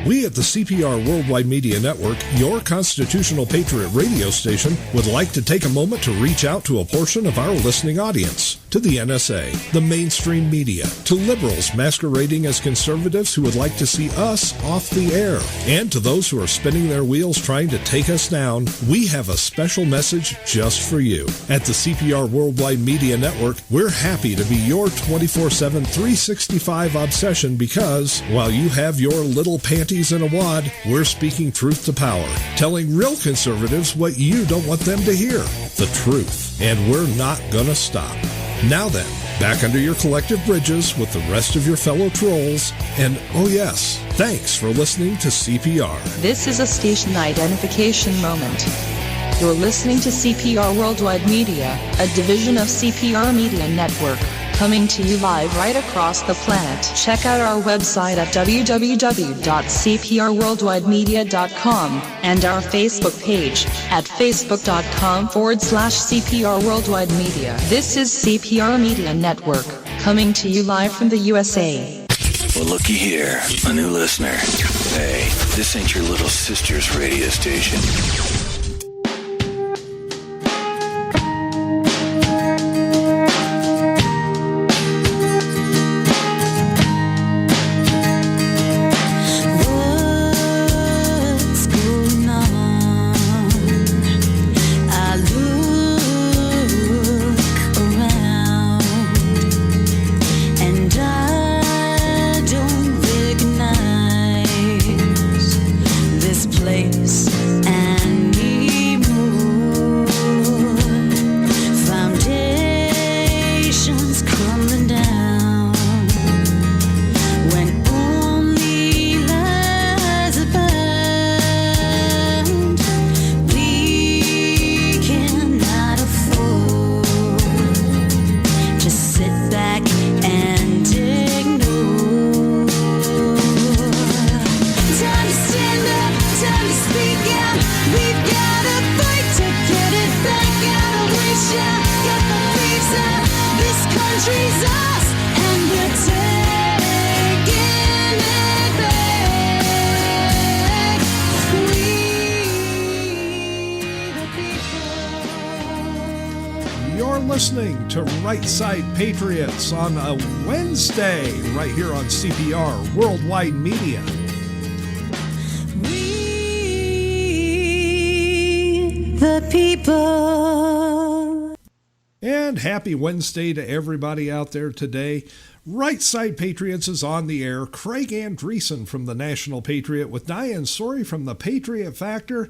We at the CPR Worldwide Media Network, your constitutional patriot radio station, would like to take a moment to reach out to a portion of our listening audience, to the NSA, the mainstream media, to liberals masquerading as conservatives who would like to see us off the air, and to those who are spinning their wheels trying to take us down. We have a special message just for you. At the CPR Worldwide Media Network, we're happy to be your 24/7, 365 obsession because, while you have your little panties in a wad, we're speaking truth to power, telling real conservatives what you don't want them to hear, the truth, and we're not gonna stop. Now then, back under your collective bridges with the rest of your fellow trolls, and oh yes, thanks for listening to CPR. This is a station identification moment. You're listening to CPR Worldwide Media, a division of CPR Media Network, coming to you live right across the planet. Check out our website at www.cprworldwidemedia.com and our Facebook page at facebook.com/CPR Worldwide Media. This is CPR Media Network, coming to you live from the USA. Well, looky here, a new listener. Hey, this ain't your little sister's radio station. Listening to Right Side Patriots on a Wednesday, right here on CPR Worldwide Media. We the people. And happy Wednesday to everybody out there today. Right Side Patriots is on the air. Craig Andreessen from the National Patriot with Diane Sori from the Patriot Factor.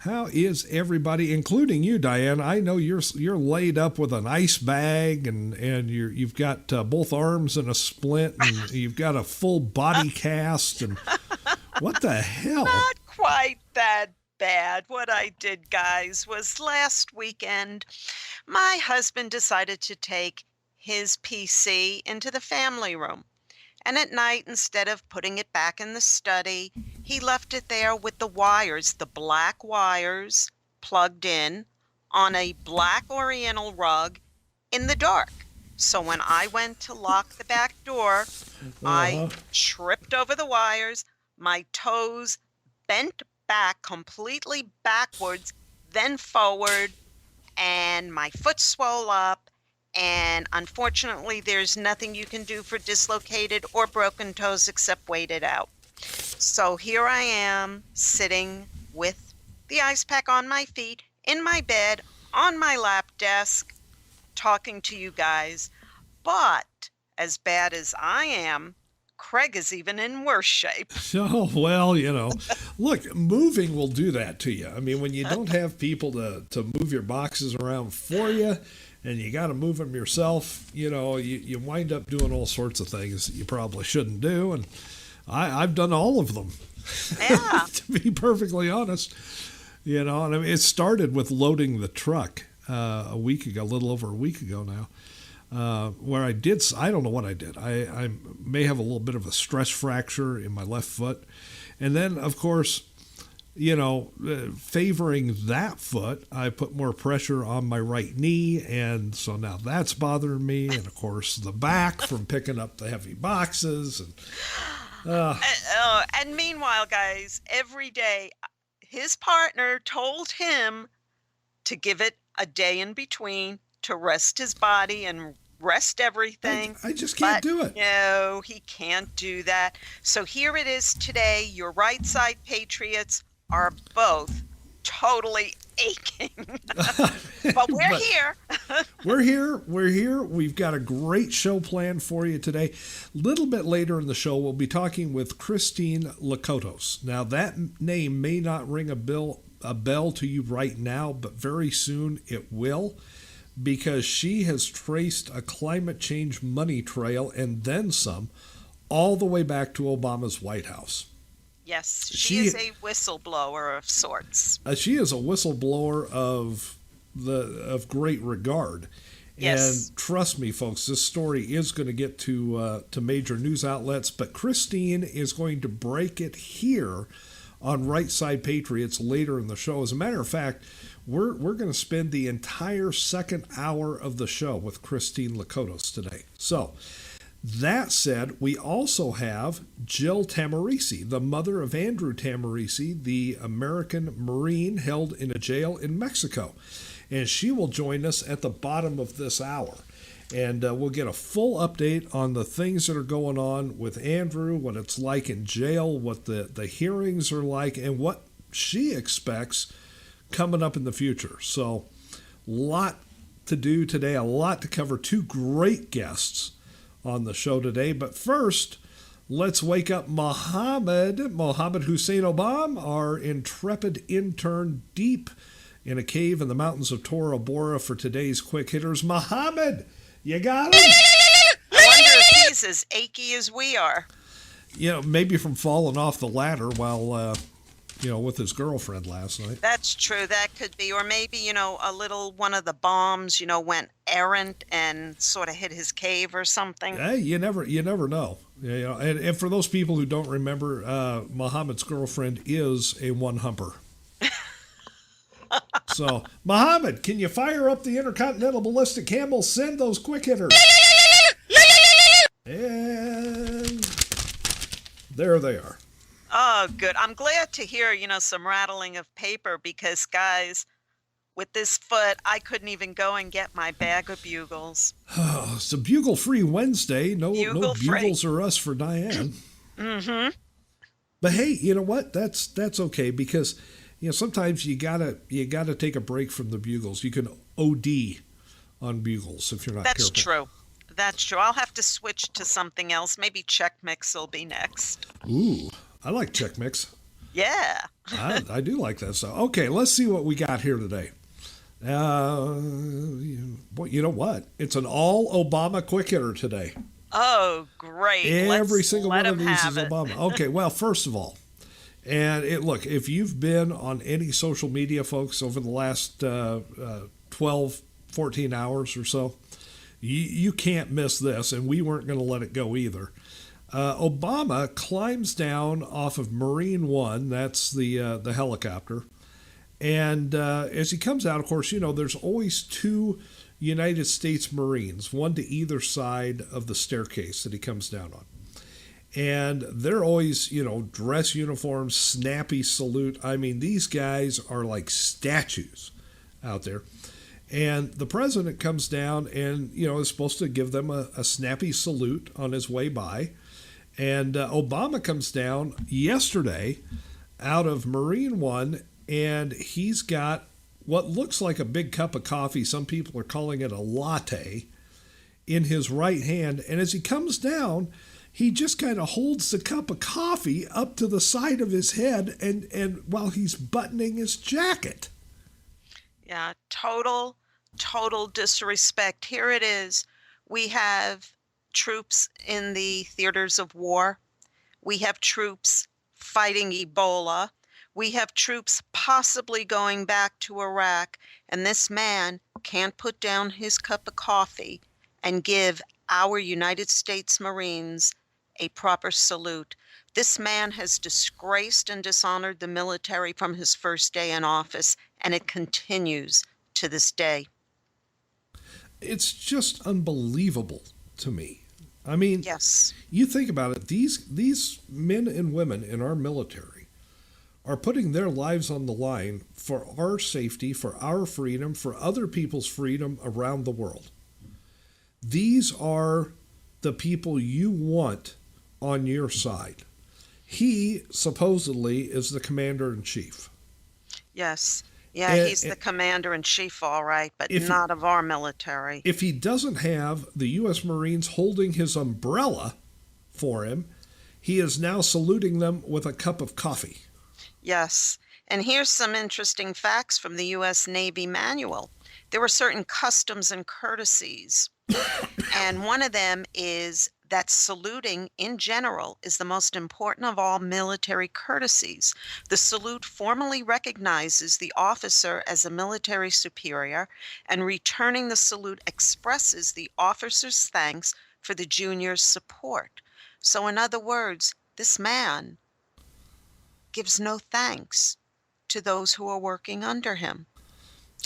How is everybody, including you, Diane? I know you're laid up with an ice bag, and you've got both arms in a splint, and you've got a full body cast, and what the hell? Not quite that bad. What I did, guys, was last weekend, my husband decided to take his PC into the family room. And at night, instead of putting it back in the study, he left it there with the wires, the black wires, plugged in on a black Oriental rug in the dark. So when I went to lock the back door, I tripped over the wires, my toes bent back completely backwards, then forward, and my foot swelled up. And unfortunately, there's nothing you can do for dislocated or broken toes except wait it out. So here I am sitting with the ice pack on my feet, in my bed, on my lap desk, talking to you guys. But as bad as I am, Craig is even in worse shape. Oh, well, look, moving will do that to you. I mean, when you don't have people to move your boxes around for you, and you got to move them yourself, you wind up doing all sorts of things that you probably shouldn't do. And I've done all of them, yeah. to be perfectly honest. And I mean, it started with loading the truck a week ago, a little over a week ago now, where I don't know what I did. I may have a little bit of a stress fracture in my left foot. And then, of course, favoring that foot, I put more pressure on my right knee, and so now that's bothering me. And of course, the back from picking up the heavy boxes, and Uh, And meanwhile, guys, every day his partner told him to give it a day in between to rest his body and rest everything. I just can't But do it. no, he can't do that. So here it is today. Your right side Patriots are both totally aching. But we're But here. we're here. We're here. We've got a great show planned for you today. A little bit later in the show, we'll be talking with Christine Lakatos. Now, that name may not ring a bell to you right now, but very soon it will, because she has traced a climate change money trail and then some all the way back to Obama's White House. Yes, she She is a whistleblower of sorts. she is a whistleblower of great regard. Yes. And trust me, folks, this story is going to get to major news outlets, but Christine is going to break it here on Right Side Patriots later in the show. As a matter of fact, we're going to spend the entire second hour of the show with Christine Lakatos today. So, that said, we also have JILL Tahmoorissi, the mother of Andrew Tahmoorissi, the American Marine held in a jail in Mexico. And she will join us at the bottom of this hour. And we'll get a full update on the things that are going on with Andrew, what it's like in jail, what the hearings are like, and what she expects coming up in the future. So, a lot to do today, a lot to cover. Two great guests on the show today. But first, let's wake up Mohammed Hussein Obam, our intrepid intern, deep in a cave in the mountains of Tora Bora for today's Quick Hitters. Mohammed, you got him? I wonder if he's as achy as we are. You know, maybe from falling off the ladder while, with his girlfriend last night. That's true. That could be. Or maybe, a little one of the bombs, went errant and sort of hit his cave or something. Hey, you never know. And for those people who don't remember, Muhammad's girlfriend is a one-humper. So, Muhammad, can you fire up the Intercontinental Ballistic Camel? Send those quick hitters. And there they are. Oh, good. I'm glad to hear, some rattling of paper because, guys, with this foot, I couldn't even go and get my bag of bugles. Oh, it's a bugle-free Wednesday. No bugles or us for Diane. Mm-hmm. But hey, you know what? That's okay because sometimes you gotta take a break from the bugles. You can OD on bugles if you're not careful. That's true. That's true. I'll have to switch to something else. Maybe Check Mix will be next. Ooh, I like Check Mix. Yeah. I do like that stuff. Okay, let's see what we got here today. You know what? It's an all Obama quick hitter today. Oh, great. Every single one of these is it. Obama. Okay, well, first of all, and look, if you've been on any social media, folks, over the last 12, 14 hours or so, you can't miss this, and we weren't going to let it go either. Obama climbs down off of Marine One, that's the helicopter, and as he comes out, of course, there's always two United States Marines, one to either side of the staircase that he comes down on. And they're always, dress uniforms, snappy salute. I mean, these guys are like statues out there. And the president comes down and, is supposed to give them a snappy salute on his way by. And Obama comes down yesterday out of Marine One, and he's got what looks like a big cup of coffee. Some people are calling it a latte in his right hand. And as he comes down, he just kind of holds the cup of coffee up to the side of his head and while he's buttoning his jacket. Yeah, total disrespect. Here it is. We have troops in the theaters of war. We have troops fighting Ebola. We have troops possibly going back to Iraq. And this man can't put down his cup of coffee and give our United States Marines a proper salute. This man has disgraced and dishonored the military from his first day in office, and it continues to this day. It's just unbelievable to me I mean, Yes. you think about it, these men and women in our military are putting their lives on the line for our safety, for our freedom, for other people's freedom around the world. These are the people you want on your side. He supposedly is the commander in chief. Yes. Yeah, And, he's the commander in chief, all right, but if not of our military. if he doesn't have the U.S. Marines holding his umbrella for him, he is now saluting them with a cup of coffee. Yes. And here's some interesting facts from the U.S. Navy manual. There were certain customs and courtesies, and one of them is that saluting in general is the most important of all military courtesies. The salute formally recognizes the officer as a military superior, and returning the salute expresses the officer's thanks for the junior's support. So, in other words, this man gives no thanks to those who are working under him,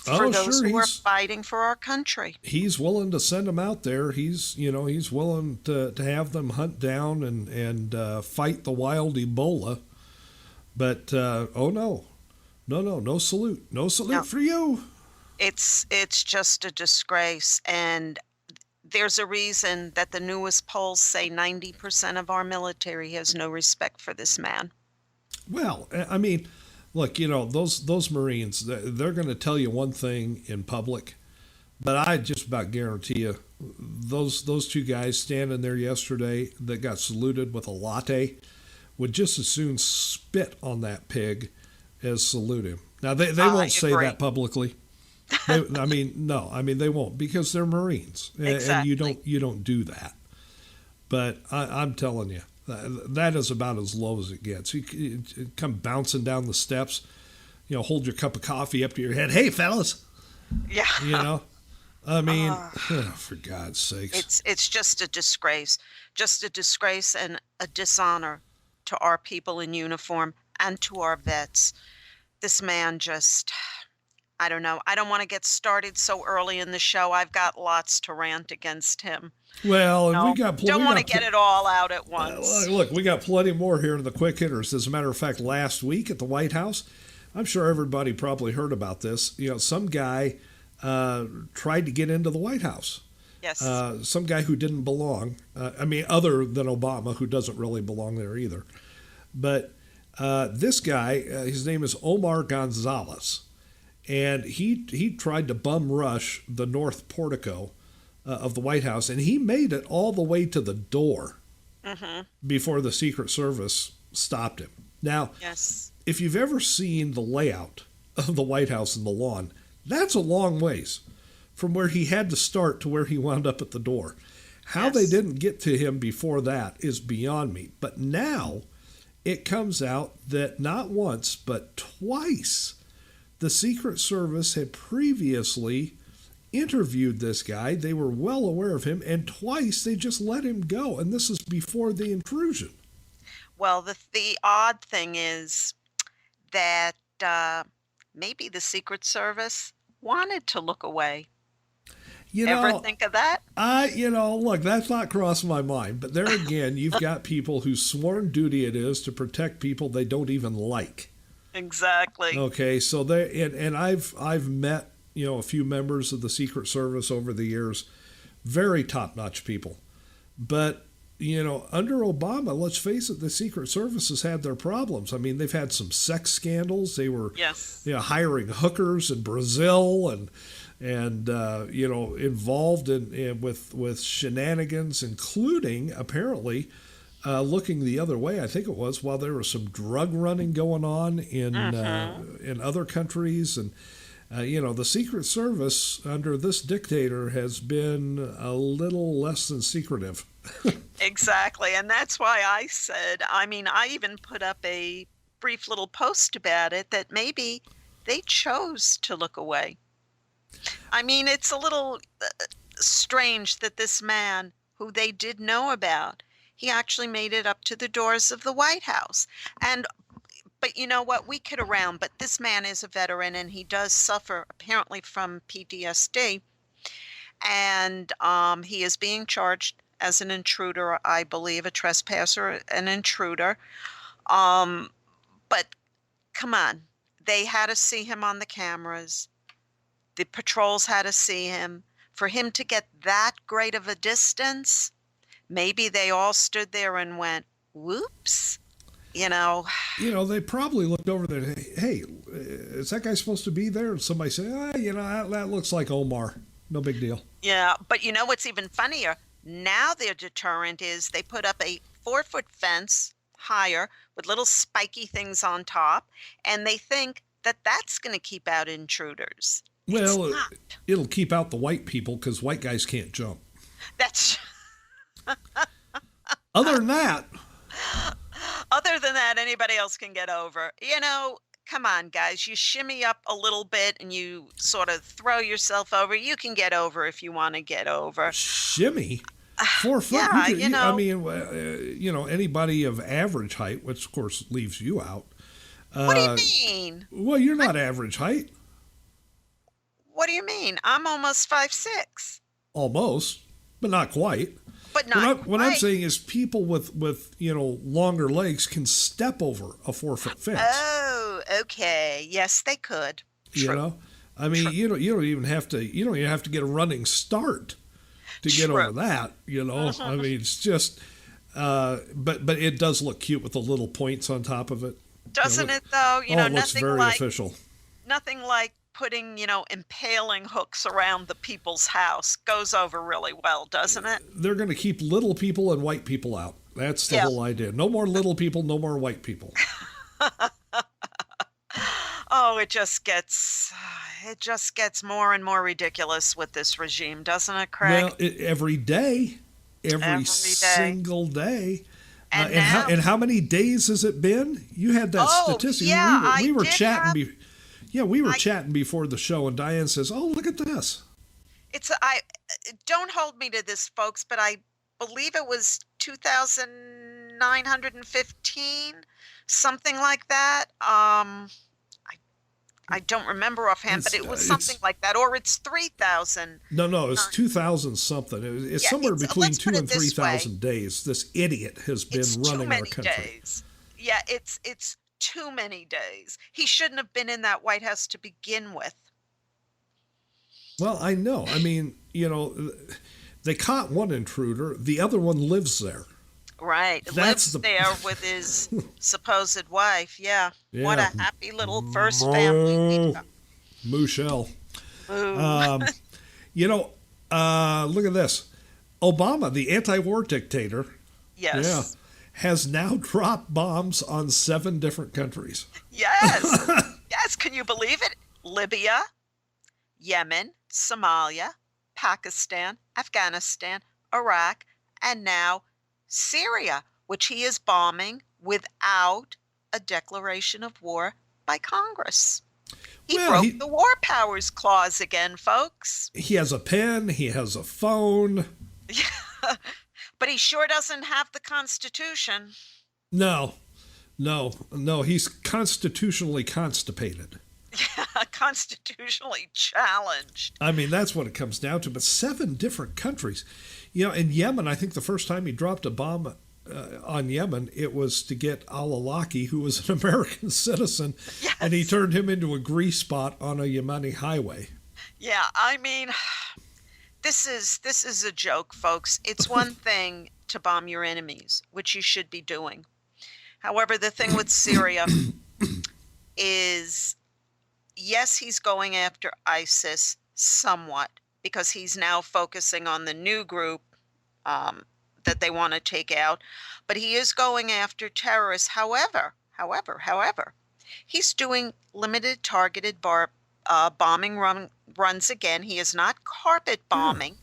for Oh, those sure, who are fighting for our country. he's willing to send them out there. He's willing to have them hunt down and fight the wild Ebola. But oh no salute, no salute No, for you. it's just a disgrace, and there's a reason that the newest polls say 90% of our military has no respect for this man. Well, I mean, look, those Marines, they're going to tell you one thing in public, but I just about guarantee you, those two guys standing there yesterday that got saluted with a latte would just as soon spit on that pig as salute him. Now they I won't say agree. that publicly. They won't, because they're Marines, and Exactly. you don't do that. But I'm telling you, that is about as low as it gets. You come bouncing down the steps, hold your cup of coffee up to your head. Hey, fellas, Yeah. you know. I mean, Uh, for God's sakes. it's just a disgrace and a dishonor to our people in uniform and to our vets. This man just, I don't know. I don't want to get started so early in the show. I've got lots to rant against him. Well, and No, don't want to we get got it all out at once. look, we got plenty more here in the quick hitters. As a matter of fact, last week at the White House, I'm sure everybody probably heard about this. Some guy tried to get into the White House. Yes. Some guy who didn't belong. Other than Obama, who doesn't really belong there either. But this guy, his name is Omar Gonzalez, and he tried to bum rush the north portico of the White House, and he made it all the way to the door before the Secret Service stopped him. Now, Yes. if you've ever seen the layout of the White House and the lawn, that's a long ways from where he had to start to where he wound up at the door. How they Yes. didn't get to him before that is beyond me. But now it comes out that not once, but twice, the Secret Service had previously interviewed this guy. They were well aware of him, and twice they just let him go. And this is before the intrusion. Well, the odd thing is that maybe the Secret Service wanted to look away. You Ever know, think of that? look, that's not crossed my mind. But there again, you've got people whose sworn duty it is to protect people they don't even like. Exactly. Okay, so and I've met a few members of the Secret Service over the years, very top-notch people. But under Obama, let's face it, the Secret Service has had their problems. I mean, they've had some sex scandals. They were Yes. hiring hookers in Brazil and involved with shenanigans, including apparently looking the other way. I think it was while there was some drug running going on in other countries, and the Secret Service under this dictator has been a little less than secretive. Exactly. And that's why I said, I even put up a brief little post about it, that maybe they chose to look away. It's a little strange that this man, who they did know about, he actually made it up to the doors of the White House. But you know what? We kid around, but this man is a veteran, and he does suffer apparently from PTSD. And he is being charged as an intruder, I believe, a trespasser, an intruder. Um, but come on, they had to see him on the cameras. The patrols had to see him. For him to get that great of a distance, maybe they all stood there and went, whoops, you know. They probably looked over there. Hey, is that guy supposed to be there? And somebody said, that looks like Omar. No big deal. Yeah, but you know what's even funnier? Now their deterrent is they put up a 4-foot fence higher with little spiky things on top, and they think that that's going to keep out intruders. Well, it'll keep out the white people because white guys can't jump. That's Other than that, anybody else can get over. Come on, guys. You shimmy up a little bit and you sort of throw yourself over. You can get over if you want to get over. Shimmy? 4 foot? Yeah, anybody of average height, which of course leaves you out. What do you mean? Well, you're not average height. What do you mean? I'm almost 5'6". Almost, but not quite. But not what I'm saying is people with longer legs can step over a 4-foot fence. Oh, okay. Yes, they could. True. True. You don't even have to get a running start to get over that. It's just but it does look cute with the little points on top of it. Doesn't it though? It looks very official. Nothing like putting, impaling hooks around the people's house goes over really well, doesn't it? They're going to keep little people and white people out. That's the whole idea. No more little people, no more white people. Oh, it just gets more and more ridiculous with this regime, doesn't it, Craig? Well, every day. Every single day. And how many days has it been? You had that statistic. Yeah, we were chatting. We were chatting before the show, and Diane says, "Oh, look at this." Don't hold me to this, folks, but I believe it was 2,915, something like that. I don't remember offhand, but it was something like that, or it's 3,000. No, it's 2,000 something. It's somewhere between 2,000 and 3,000 days. This idiot has been running our country. Days. Yeah, it's too many days. He shouldn't have been in that White House to begin with. Well, I know. They caught one intruder. The other one lives there. Right. Lives there with his supposed wife. Yeah. What a happy little first family. Mooshell. Look at this. Obama, the anti-war dictator. Yes. Yeah. Has now dropped bombs on 7 different countries. Yes. Yes. Can you believe it? Libya, Yemen, Somalia, Pakistan, Afghanistan, Iraq, and now Syria, which he is bombing without a declaration of war by Congress. He broke the War Powers Clause again, folks. He has a pen. He has a phone. But he sure doesn't have the Constitution. No. He's constitutionally constipated. Yeah, constitutionally challenged. That's what it comes down to. But 7 different countries. In Yemen, I think the first time he dropped a bomb on Yemen, it was to get al-Awlaki, who was an American citizen, yes. And he turned him into a grease spot on a Yemeni highway. Yeah, this is a joke, folks. It's one thing to bomb your enemies, which you should be doing. However, the thing with Syria is, yes, he's going after ISIS somewhat because he's now focusing on the new group that they want to take out, but he is going after terrorists. However, he's doing limited targeted bombing runs again. He is not carpet bombing.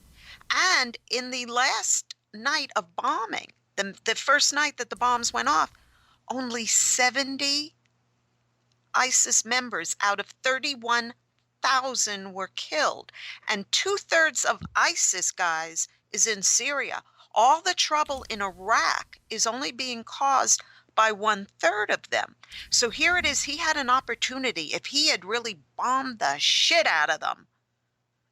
And in the last night of bombing, the first night that the bombs went off, only 70 ISIS members out of 31,000 were killed. And 2/3 of ISIS guys is in Syria. All the trouble in Iraq is only being caused by 1/3 of them. So here it is. He had an opportunity, if he had really bombed the shit out of them,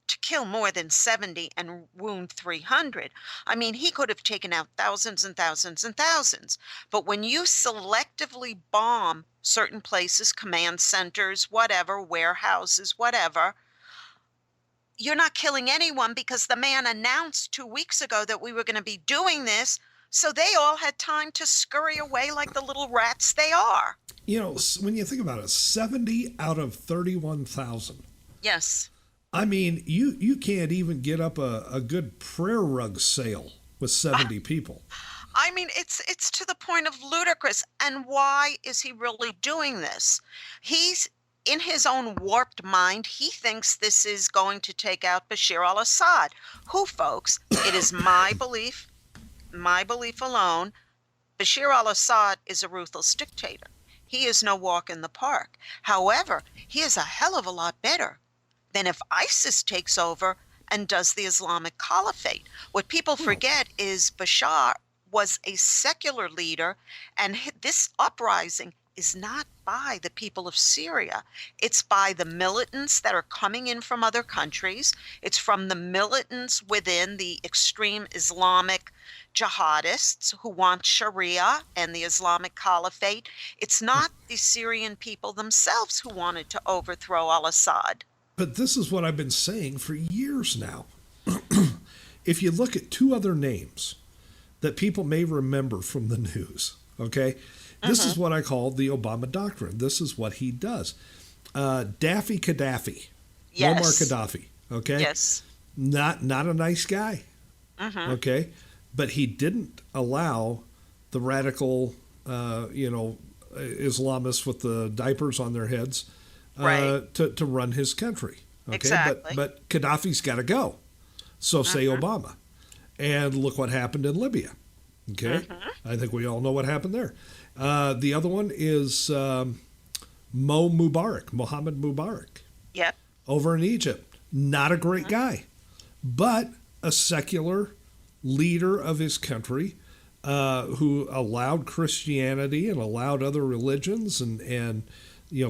to kill more than 70 and wound 300. I mean, he could have taken out thousands and thousands and thousands. But when you selectively bomb certain places, command centers, whatever, warehouses, whatever, you're not killing anyone because the man announced 2 weeks ago that we were going to be doing this. So they all had time to scurry away like the little rats they are. You know, when you think about it, 70 out of 31,000. Yes. I mean, you can't even get up a good prayer rug sale with 70 people. I mean, it's to the point of ludicrous. And why is he really doing this? He's in his own warped mind. He thinks this is going to take out Bashar al-Assad, who, folks, it is my belief alone, Bashar al-Assad is a ruthless dictator. He is no walk in the park. However, he is a hell of a lot better than if ISIS takes over and does the Islamic Caliphate. What people forget is Bashar was a secular leader, and this uprising is not by the people of Syria. It's by the militants that are coming in from other countries. It's from the militants within the extreme Islamic jihadists who want Sharia and the Islamic Caliphate. It's not the Syrian people themselves who wanted to overthrow al-Assad. But this is what I've been saying for years now. If you look at two other names that people may remember from the news, okay? This is what I call the Obama doctrine. This is what he does. Daffy Gaddafi. Yes. Muammar Gaddafi, okay? Yes. Not a nice guy, okay? But he didn't allow the radical, Islamists with the diapers on their heads to run his country. Okay? Exactly. But Gaddafi's got to go. So say Obama. And look what happened in Libya. Okay? I think we all know what happened there. The other one is Mohammed Mubarak. Yep. Over in Egypt. Not a great guy, but a secular leader of his country who allowed Christianity and allowed other religions and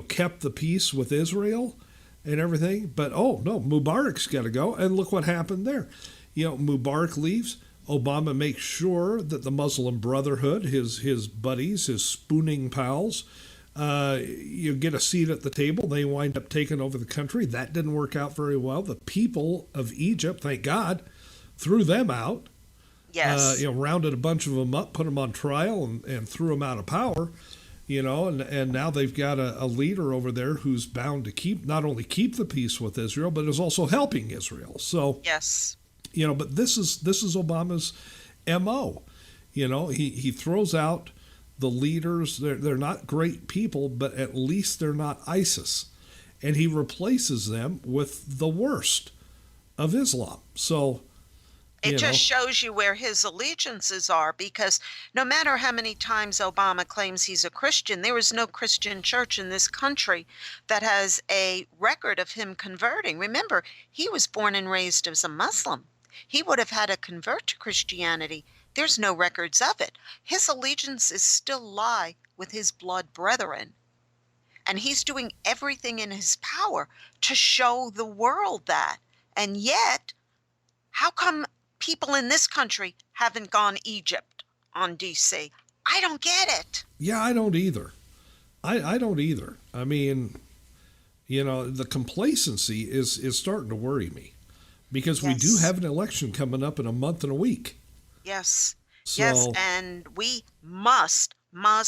kept the peace with Israel and everything. But, oh, no, Mubarak's got to go. And look what happened there. Mubarak leaves. Obama makes sure that the Muslim Brotherhood, his buddies, his spooning pals, you get a seat at the table. They wind up taking over the country. That didn't work out very well. The people of Egypt, thank God, threw them out. Yes. Rounded a bunch of them up, put them on trial, and threw them out of power. And now they've got a leader over there who's bound to not only keep the peace with Israel, but is also helping Israel. So yes. But this is Obama's MO. He throws out the leaders. They're not great people, but at least they're not ISIS. And he replaces them with the worst of Islam. So it just shows you where his allegiances are, because no matter how many times Obama claims he's a Christian, there is no Christian church in this country that has a record of him converting. Remember, he was born and raised as a Muslim. He would have had to convert to Christianity. There's no records of it. His allegiances still lie with his blood brethren. And he's doing everything in his power to show the world that. And yet, how come people in this country haven't gone Egypt on DC? I don't get it. Yeah, I don't either. I don't either. I mean, the complacency is starting to worry me. Because we do have an election coming up in a month and a week. Yes. So, yes, and we must, I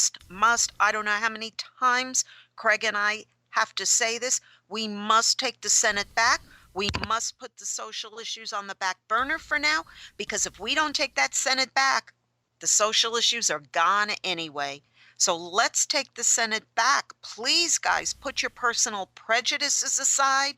don't know how many times Craig and I have to say this, we must take the Senate back. We must put the social issues on the back burner for now, because if we don't take that Senate back, the social issues are gone anyway. So let's take the Senate back. Please, guys, put your personal prejudices aside.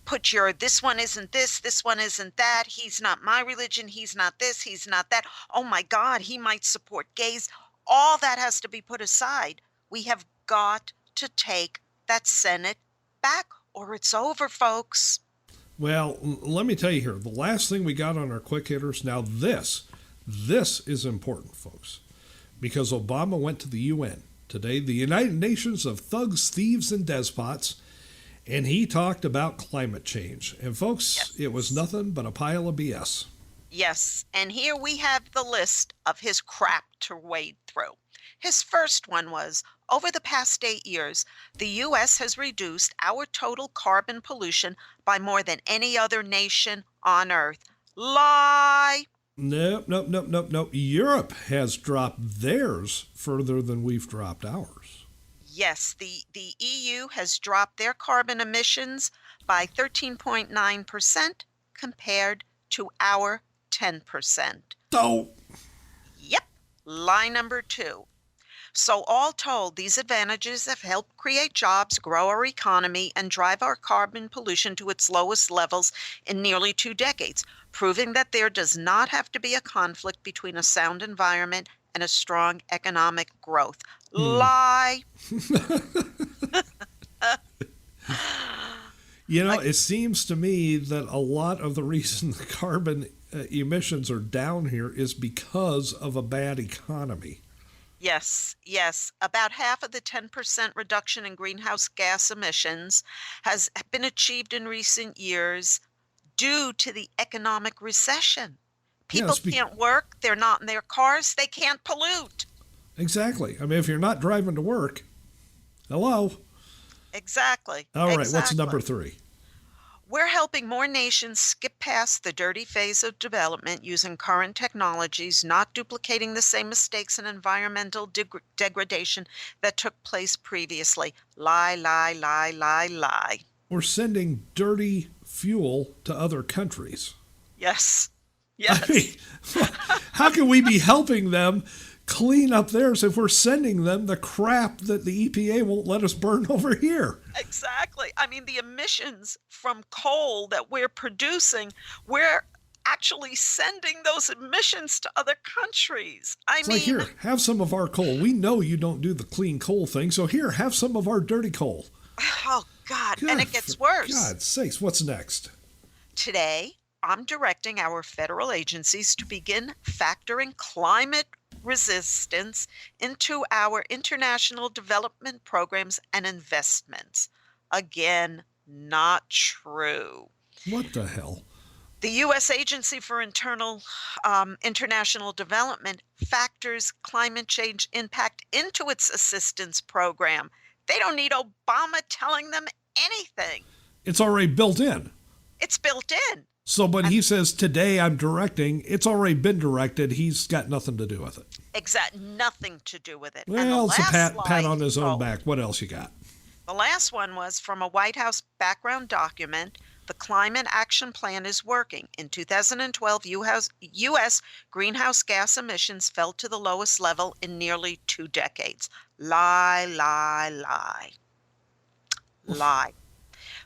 Put your, this one isn't this one isn't that. He's not my religion. He's not this. He's not that. Oh, my God, he might support gays. All that has to be put aside. We have got to take that Senate back, or it's over, folks. Well, let me tell you here, the last thing we got on our quick hitters, now this is important, folks. Because Obama went to the UN today, the United Nations of Thugs, Thieves, and Despots, And he talked about climate change. And folks, Yes. it was nothing but a pile of BS. Yes, and here we have the list of his crap to wade through. His first one was, over the past 8 years, the U.S. has reduced our total carbon pollution by more than any other nation on Earth. Lie! Nope. Europe has dropped theirs further than we've dropped ours. Yes, the EU has dropped their carbon emissions by 13.9% compared to our 10%. Oh, Yep, lie number two. So, all told, these advantages have helped create jobs, grow our economy, and drive our carbon pollution to its lowest levels in nearly 2 decades, proving that there does not have to be a conflict between a sound environment and a strong economic growth. Lie. it seems to me that a lot of the reason the carbon emissions are down here is because of a bad economy. Yes. About half of the 10% reduction in greenhouse gas emissions has been achieved in recent years due to the economic recession. People can't work, they're not in their cars, they can't pollute. Exactly. I mean, if you're not driving to work, hello. Exactly. All right, what's number 3? We're helping more nations skip past the dirty phase of development using current technologies, not duplicating the same mistakes and environmental degradation that took place previously. Lie. We're sending dirty fuel to other countries. Yes. I mean, how can we be helping them clean up theirs if we're sending them the crap that the EPA won't let us burn over here? Exactly. I mean, the emissions from coal that we're producing, we're actually sending those emissions to other countries. It's like, here, have some of our coal. We know you don't do the clean coal thing, so here, have some of our dirty coal. Oh, God. And it gets worse. God's sakes, what's next? Today, I'm directing our federal agencies to begin factoring climate resistance into our international development programs and investments. Again, not true. What the hell? The U.S. Agency for International Development factors climate change impact into its assistance program. They don't need Obama telling them anything. It's already built in. It's built in. So when he says, today I'm directing, it's already been directed. He's got nothing to do with it. Exact, nothing to do with it. Well, it's a pat on his own back. What else you got? The last one was from a White House background document. The Climate Action Plan is working. In 2012, U.S. greenhouse gas emissions fell to the lowest level in nearly 2 decades. Lie.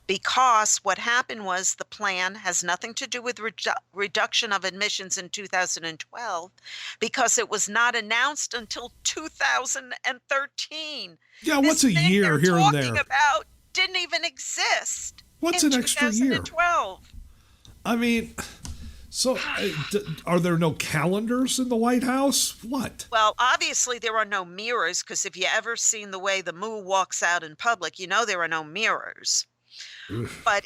Because what happened was the plan has nothing to do with reduction of emissions in 2012 because it was not announced until 2013. Yeah, what's a year here and there? Talking about didn't even exist. What's an extra year? 2012. I mean, so are there no calendars in the White House? What? Well, obviously there are no mirrors because if you ever seen the way the moo walks out in public, you know there are no mirrors. But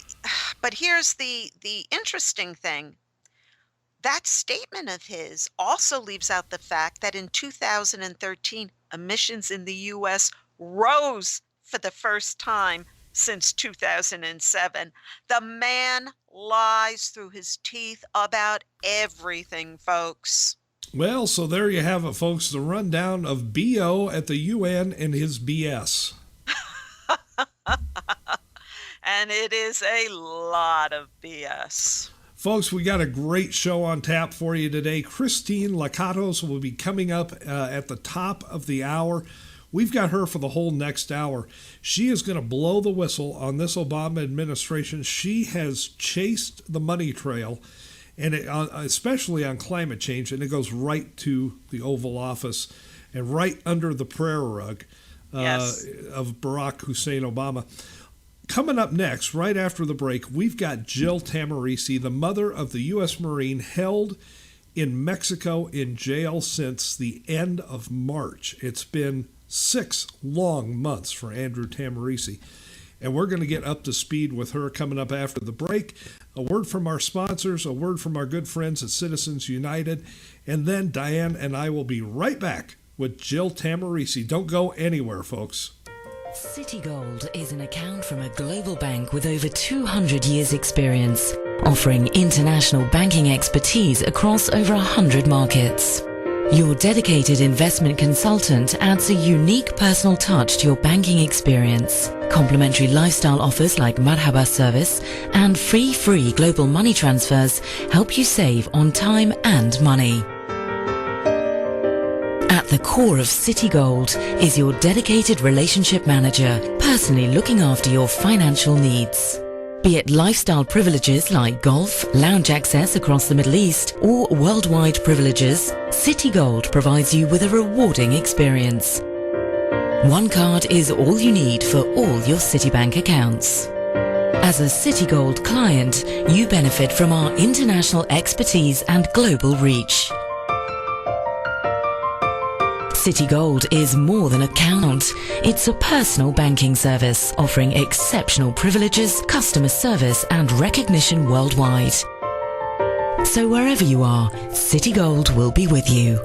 here's the interesting thing. That statement of his also leaves out the fact that in 2013, emissions in the U.S. rose for the first time since 2007. The man lies through his teeth about everything, folks. Well, so there you have it, folks. The rundown of B.O. at the UN and his BS. And it is a lot of BS. Folks, we got a great show on tap for you today. Christine Lakatos will be coming up at the top of the hour. We've got her for the whole next hour. She is going to blow the whistle on this Obama administration. She has chased the money trail, and especially on climate change, and it goes right to the Oval Office and right under the prayer rug of Barack Hussein Obama. Coming up next, right after the break, we've got JILL TAHMOORISSI, the mother of the U.S. Marine held in Mexico in jail since the end of March. It's been 6 long months for Andrew Tahmoorissi. and we're going to get up to speed with her coming up after the break. A word from our sponsors, a word from our good friends at Citizens United, and then Diane and I will be right back with Jill Tahmoorissi. Don't go anywhere, folks. Citigold is an account from a global bank with over 200 years experience, offering international banking expertise across over 100 markets. Your dedicated investment consultant adds a unique personal touch to your banking experience. Complimentary lifestyle offers like Marhaba service and free global money transfers help you save on time and money. At the core of Citigold is your dedicated relationship manager, personally looking after your financial needs. Be it lifestyle privileges like golf, lounge access across the Middle East, or worldwide privileges, Citigold provides you with a rewarding experience. One card is all you need for all your Citibank accounts. As a Citigold client, you benefit from our international expertise and global reach. Citigold is more than an account. It's a personal banking service offering exceptional privileges, customer service and recognition worldwide. So wherever you are, Citigold will be with you.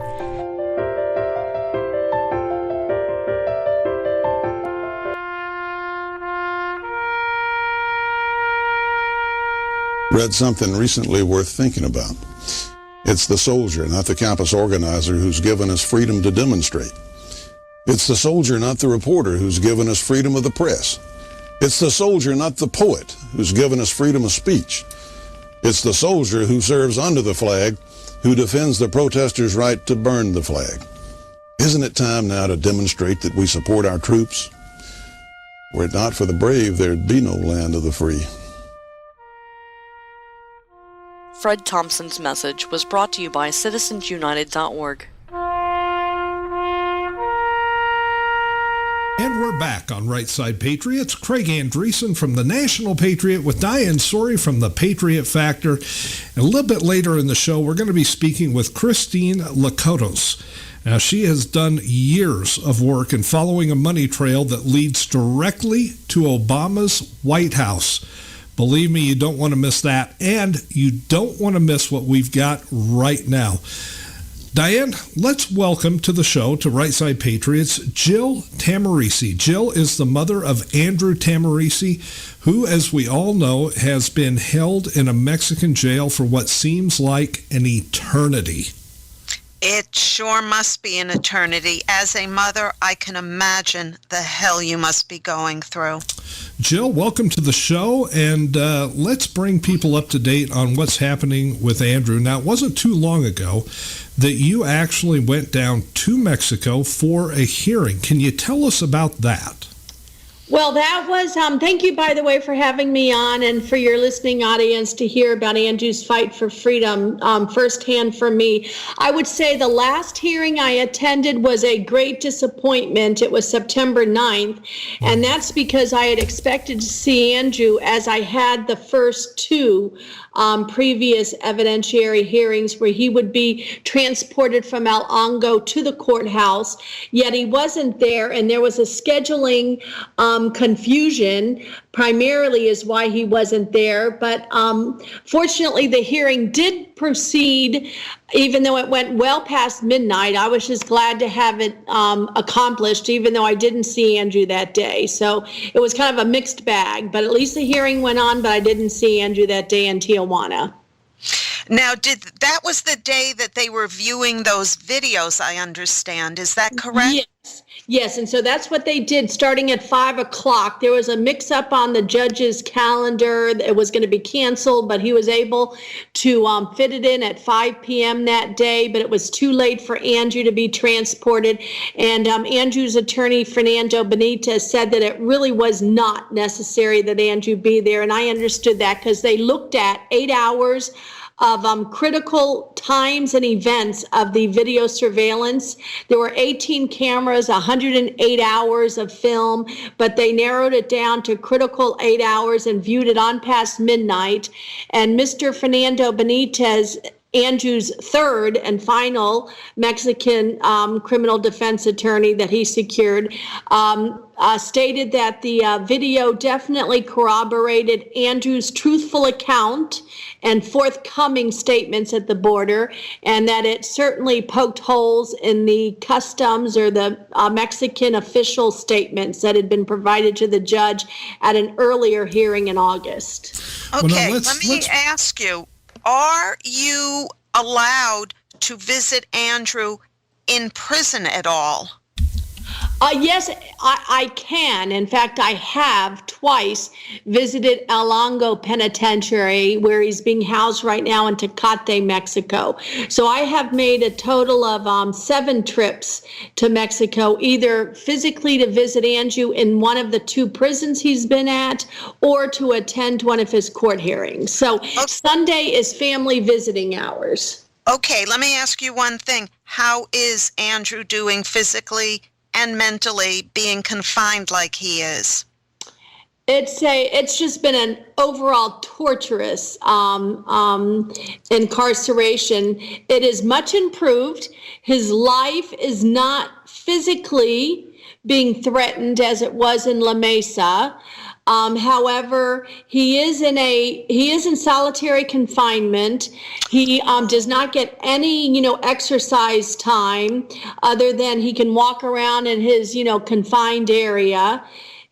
Read something recently worth thinking about. It's the soldier, not the campus organizer, who's given us freedom to demonstrate. It's the soldier, not the reporter, who's given us freedom of the press. It's the soldier, not the poet, who's given us freedom of speech. It's the soldier who serves under the flag, who defends the protesters' right to burn the flag. Isn't it time now to demonstrate that we support our troops? Were it not for the brave, there'd be no land of the free. Fred Thompson's message was brought to you by citizensunited.org. And we're back on Right Side Patriots. Craig Andreessen from the National Patriot with Diane Sori from the Patriot Factor. And a little bit later in the show, we're going to be speaking with Christine Lakatos. Now, she has done years of work in following a money trail that leads directly to Obama's White House. Believe me, you don't want to miss that, and you don't want to miss what we've got right now. Diane, let's welcome to the show, to Right Side Patriots, Jill Tahmoorissi. Jill is the mother of Andrew Tahmoorissi, who, as we all know, has been held in a Mexican jail for what seems like an eternity. It sure must be an eternity. As a mother, I can imagine the hell you must be going through. Jill, welcome to the show, and let's bring people up to date on what's happening with Andrew. Now, it wasn't too long ago that you actually went down to Mexico for a hearing. Can you tell us about that? Well, that was, thank you, by the way, for having me on and for your listening audience to hear about Andrew's fight for freedom firsthand from me. I would say the last hearing I attended was a great disappointment. It was September 9th, and that's because I had expected to see Andrew as I had the first two previous evidentiary hearings where he would be transported from El Hongo to the courthouse, yet he wasn't there, and there was a scheduling confusion primarily is why he wasn't there. But fortunately, the hearing did proceed, even though it went well past midnight. I was just glad to have it accomplished, even though I didn't see Andrew that day. So it was kind of a mixed bag, but at least the hearing went on, but I didn't see Andrew that day in Tijuana. Now, that was the day that they were viewing those videos, I understand. Is that correct? Yes, and so that's what they did starting at 5 o'clock. There was a mix-up on the judge's calendar. It was going to be canceled, but he was able to fit it in at 5 p.m. that day, but it was too late for Andrew to be transported. And Andrew's attorney, Fernando Benitez, said that it really was not necessary that Andrew be there, and I understood that because they looked at 8 hours of critical times and events of the video surveillance. There were 18 cameras, 108 hours of film, but they narrowed it down to critical 8 hours and viewed it on past midnight. And Mr. Fernando Benitez Andrew's third and final Mexican criminal defense attorney that he secured, stated that the video definitely corroborated Andrew's truthful account and forthcoming statements at the border, and that it certainly poked holes in the customs or the Mexican official statements that had been provided to the judge at an earlier hearing in August. Okay, let me ask you, are you allowed to visit Andrew in prison at all? Yes, I can. In fact, I have twice visited El Longo Penitentiary, where he's being housed right now in Tecate, Mexico. So I have made a total of 7 trips to Mexico, either physically to visit Andrew in one of the 2 prisons he's been at, or to attend one of his court hearings. So Sunday is family visiting hours. Okay, let me ask you one thing. How is Andrew doing physically and mentally, being confined like he is? It's just been an overall torturous incarceration. It is much improved. His life is not physically being threatened as it was in La Mesa. However, he is in solitary confinement. He does not get any, exercise time other than he can walk around in his, confined area.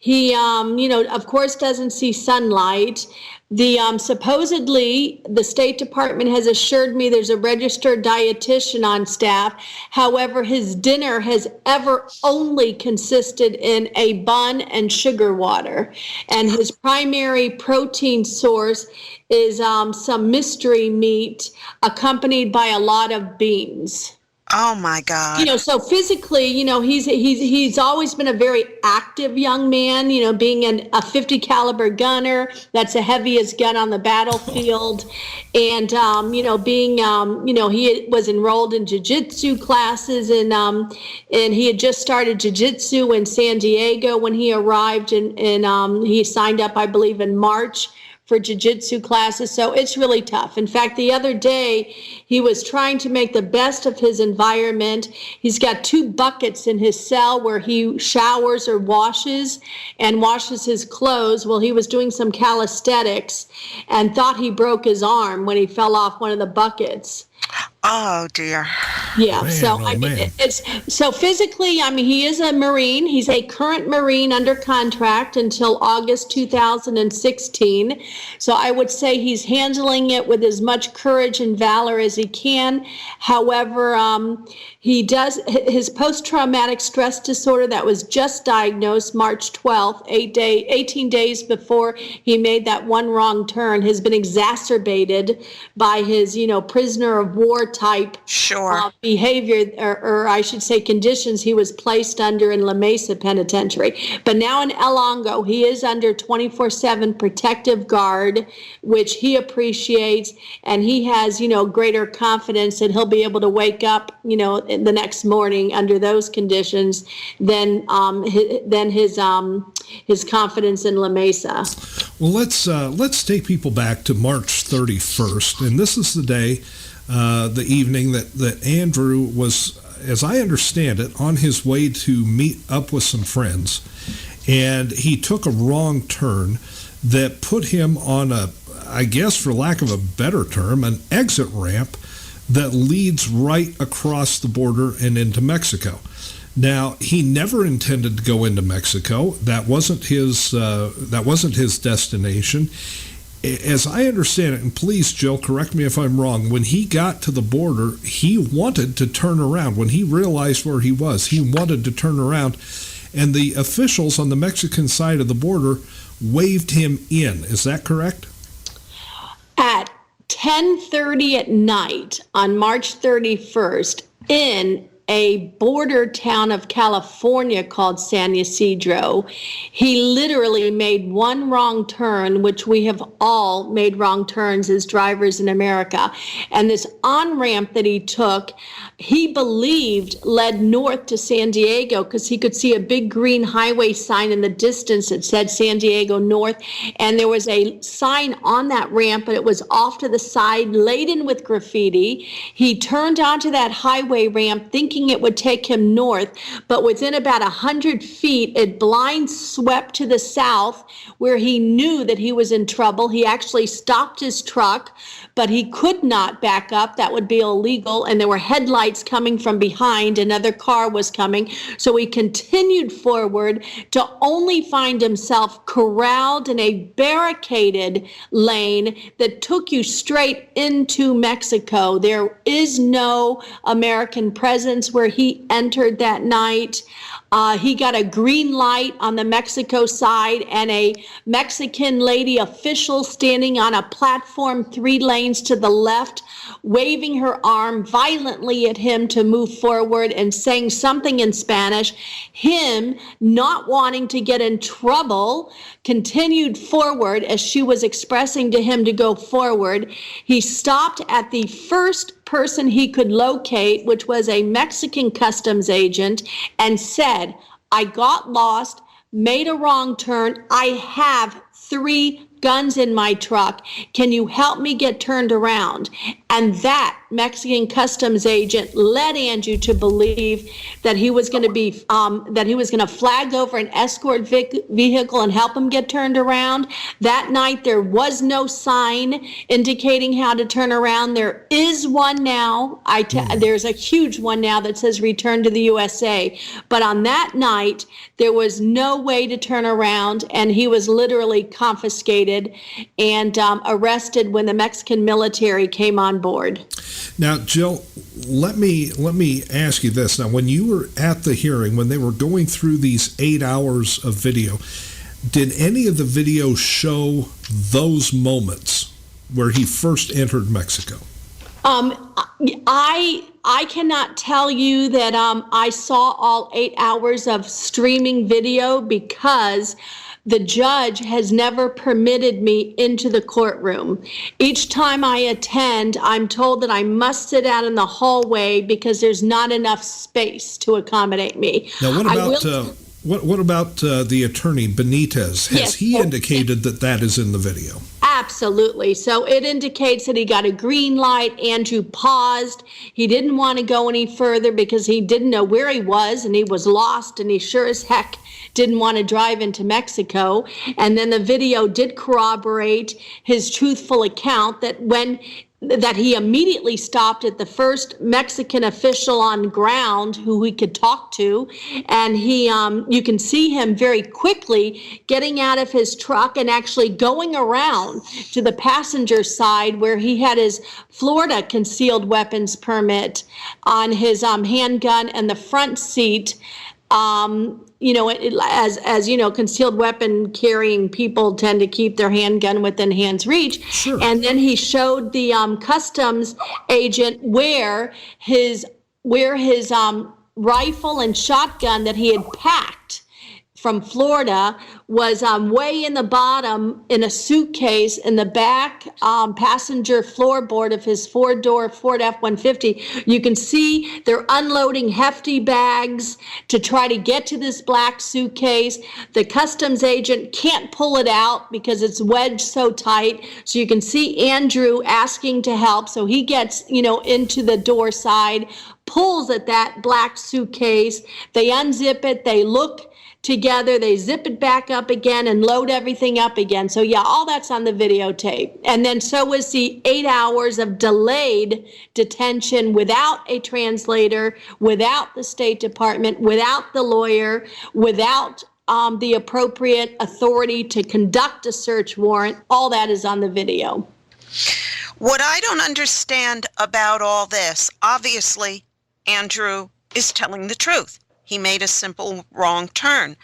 He, of course, doesn't see sunlight. Supposedly, the State Department has assured me there's a registered dietitian on staff. However, his dinner has ever only consisted in a bun and sugar water. And his primary protein source is some mystery meat accompanied by a lot of beans. Oh my God. So physically, he's always been a very active young man, being a 50 caliber gunner. That's the heaviest gun on the battlefield. And, being, he was enrolled in jiu-jitsu classes, and he had just started jiu-jitsu in San Diego when he arrived, and he signed up, I believe, in March for jiu-jitsu classes. So it's really tough. In fact, the other day, he was trying to make the best of his environment. He's got 2 buckets in his cell where he showers or washes his clothes. Well, he was doing some calisthenics and thought he broke his arm when he fell off one of the buckets. Oh dear. Yeah. So physically, he is a Marine. He's a current Marine under contract until August 2016. So I would say he's handling it with as much courage and valor as he can. However, he does his post-traumatic stress disorder that was just diagnosed March 12th, 18 days before he made that one wrong turn, has been exacerbated by his, prisoner of war type behavior, or I should say conditions he was placed under in La Mesa Penitentiary. But now in El Longo, he is under 24/7 protective guard, which he appreciates, and he has, greater confidence that he'll be able to wake up, in the next morning under those conditions than his confidence in La Mesa. Well, let's take people back to March 31st, and this is the day, the evening that Andrew was, as I understand it, on his way to meet up with some friends, and he took a wrong turn that put him on I guess for lack of a better term, an exit ramp that leads right across the border and into Mexico. Now, he never intended to go into Mexico. That wasn't his destination. As I understand it, and please, Jill, correct me if I'm wrong, when he got to the border, he wanted to turn around. When he realized where he was, he wanted to turn around, and the officials on the Mexican side of the border waved him in. Is that correct? At 10:30 at night on March 31st, in a border town of California called San Ysidro. He literally made one wrong turn, which we have all made wrong turns as drivers in America. And this on-ramp that he took, he believed led north to San Diego because he could see a big green highway sign in the distance that said San Diego North. And there was a sign on that ramp, but it was off to the side, laden with graffiti. He turned onto that highway ramp thinking it would take him north, but within about 100 feet, it blind swept to the south where he knew that he was in trouble. He actually stopped his truck, but he could not back up. That would be illegal. And there were headlights coming from behind. Another car was coming. So he continued forward to only find himself corralled in a barricaded lane that took you straight into Mexico. There is no American presence where he entered that night. He got a green light on the Mexico side and a Mexican lady official standing on a platform 3 lanes to the left, waving her arm violently at him to move forward and saying something in Spanish. Him, not wanting to get in trouble, continued forward as she was expressing to him to go forward. He stopped at the first person he could locate, which was a Mexican customs agent, and said, "I got lost, made a wrong turn. I have 3 guns in my truck. Can you help me get turned around?" And that Mexican customs agent led Andrew to believe that he was going to be flag over an escort vehicle and help him get turned around. That night there was no sign indicating how to turn around. There is one now. There's a huge one now that says return to the USA. But on that night there was no way to turn around, and he was literally confiscated and arrested when the Mexican military came on board. Now, Jill, let me ask you this. Now, when you were at the hearing, when they were going through these 8 hours of video, did any of the video show those moments where he first entered Mexico? I cannot tell you that I saw all 8 hours of streaming video because the judge has never permitted me into the courtroom. Each time I attend, I'm told that I must sit out in the hallway because there's not enough space to accommodate me. Now, what about the attorney, Benitez? Has he indicated that is in the video? Absolutely. So it indicates that he got a green light. Andrew paused. He didn't want to go any further because he didn't know where he was, and he was lost, and he sure as heck didn't want to drive into Mexico. And then the video did corroborate his truthful account that he immediately stopped at the first Mexican official on ground who he could talk to. And you can see him very quickly getting out of his truck and actually going around to the passenger side where he had his Florida concealed weapons permit on his handgun and the front seat. As you know, concealed weapon carrying people tend to keep their handgun within hand's reach. Sure. And then he showed the customs agent where his rifle and shotgun that he had packed from Florida was way in the bottom in a suitcase in the back passenger floorboard of his 4-door Ford F-150. You can see they're unloading hefty bags to try to get to this black suitcase. The customs agent can't pull it out because it's wedged so tight. So you can see Andrew asking to help. So he gets, into the door side, pulls at that black suitcase. They unzip it. They look together, they zip it back up again and load everything up again. So yeah, all that's on the videotape. And then so was the 8 hours of delayed detention without a translator, without the State Department, without the lawyer, without the appropriate authority to conduct a search warrant. All that is on the video. What I don't understand about all this, obviously, Andrew is telling the truth. He made a simple wrong turn.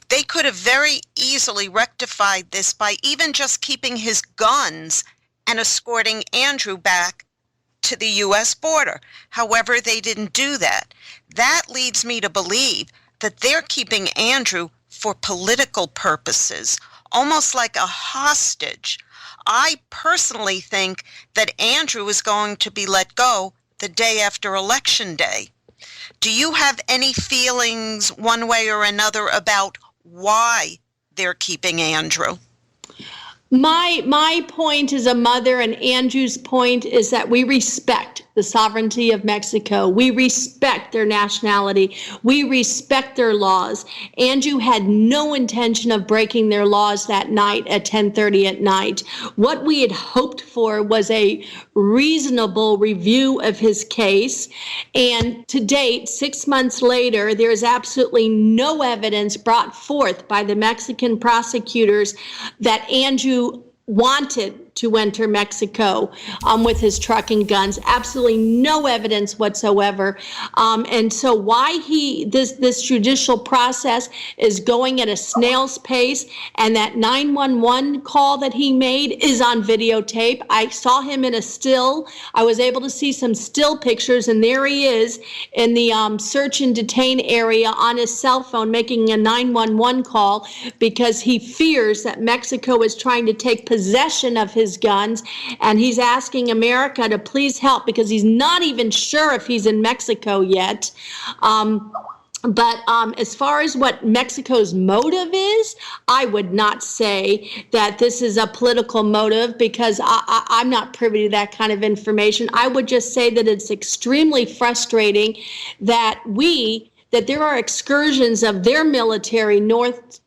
They could have very easily rectified this by even just keeping his guns and escorting Andrew back to the U.S. border. However, they didn't do that. That leads me to believe that they're keeping Andrew for political purposes, almost like a hostage. I personally think that Andrew is going to be let go the day after Election Day. Do you have any feelings one way or another about why they're keeping Andrew? My point as a mother, and Andrew's point, is that we respect the sovereignty of Mexico. We respect their nationality. We respect their laws. Andrew had no intention of breaking their laws that night at 10:30 at night. What we had hoped for was a reasonable review of his case. And to date, 6 months later, there is absolutely no evidence brought forth by the Mexican prosecutors that Andrew wanted to enter Mexico with his truck and guns. Absolutely no evidence whatsoever. And so why this judicial process is going at a snail's pace, and that 911 call that he made is on videotape. I saw him in a still. I was able to see some still pictures, and there he is in the search and detain area on his cell phone making a 911 call because he fears that Mexico is trying to take possession of his guns, and he's asking America to please help because he's not even sure if he's in Mexico yet. But as far as what Mexico's motive is, I would not say that this is a political motive because I'm not privy to that kind of information. I would just say that it's extremely frustrating that there are excursions of their military north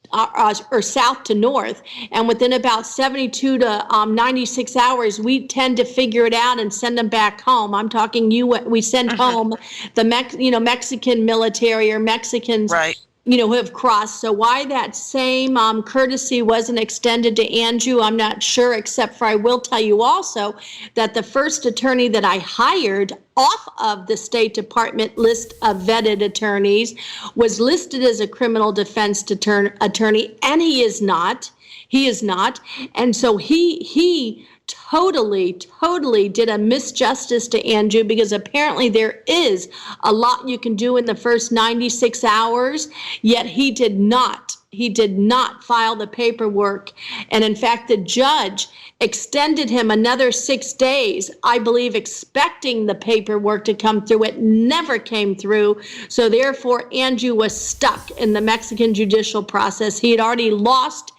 or south to north, and within about 72 to 96 hours, we tend to figure it out and send them back home. I'm talking we send home the Mexican military or Mexicans, right, who have crossed. So why that same courtesy wasn't extended to Andrew, I'm not sure, except for I will tell you also that the first attorney that I hired off of the State Department list of vetted attorneys was listed as a criminal defense attorney, and he is not. He is not. And so he totally did a misjustice to Andrew, because apparently there is a lot you can do in the first 96 hours, yet he did not file the paperwork. And in fact, the judge extended him another 6 days, I believe, expecting the paperwork to come through. It never came through. So therefore, Andrew was stuck in the Mexican judicial process. He had already lost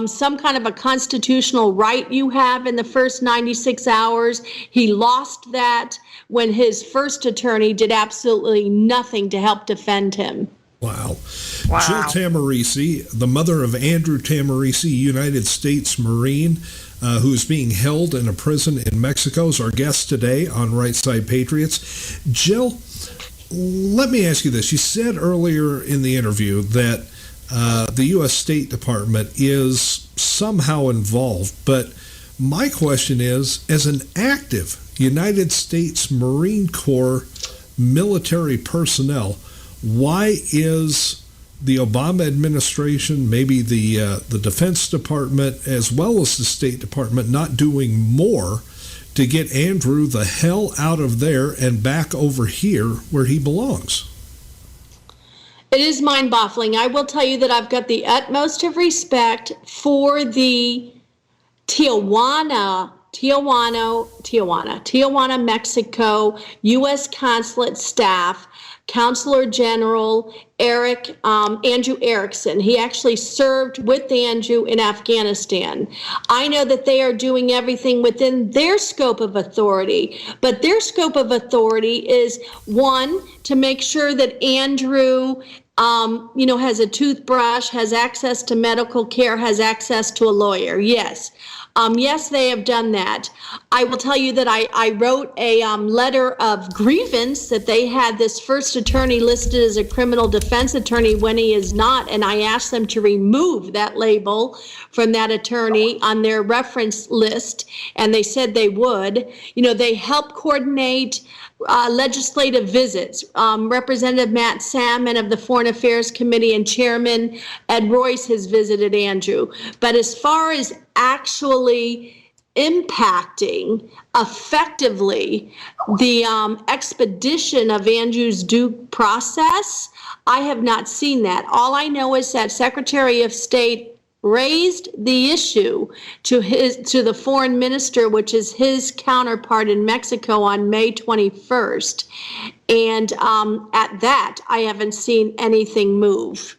some kind of a constitutional right you have in the first 96 hours. He lost that when his first attorney did absolutely nothing to help defend him. Wow. Jill Tahmoorissi, the mother of Andrew Tahmoorissi, United States Marine, who is being held in a prison in Mexico, is our guest today on Right Side Patriots. Jill, let me ask you this. You said earlier in the interview that the U.S. State Department is somehow involved, but my question is, as an active United States Marine Corps military personnel, why is the Obama administration, maybe the Defense Department, as well as the State Department, not doing more to get Andrew the hell out of there and back over here where he belongs? It is mind-boggling. I will tell you that I've got the utmost of respect for the Tijuana, Mexico U.S. consulate staff, Counselor General Andrew Erickson. He actually served with Andrew in Afghanistan. I know that they are doing everything within their scope of authority, but their scope of authority is, one, to make sure that Andrew has a toothbrush, has access to medical care, has access to a lawyer. Yes. Yes, they have done that. I will tell you that I wrote a letter of grievance that they had this first attorney listed as a criminal defense attorney when he is not, and I asked them to remove that label from that attorney on their reference list, and they said they would. They help coordinate legislative visits. Representative Matt Salmon of the Foreign Affairs Committee and Chairman Ed Royce has visited Andrew. But as far as actually impacting effectively the expedition of Andrew's due process, I have not seen that. All I know is that Secretary of State raised the issue to the foreign minister, which is his counterpart in Mexico, on May 21st. And at that, I haven't seen anything move.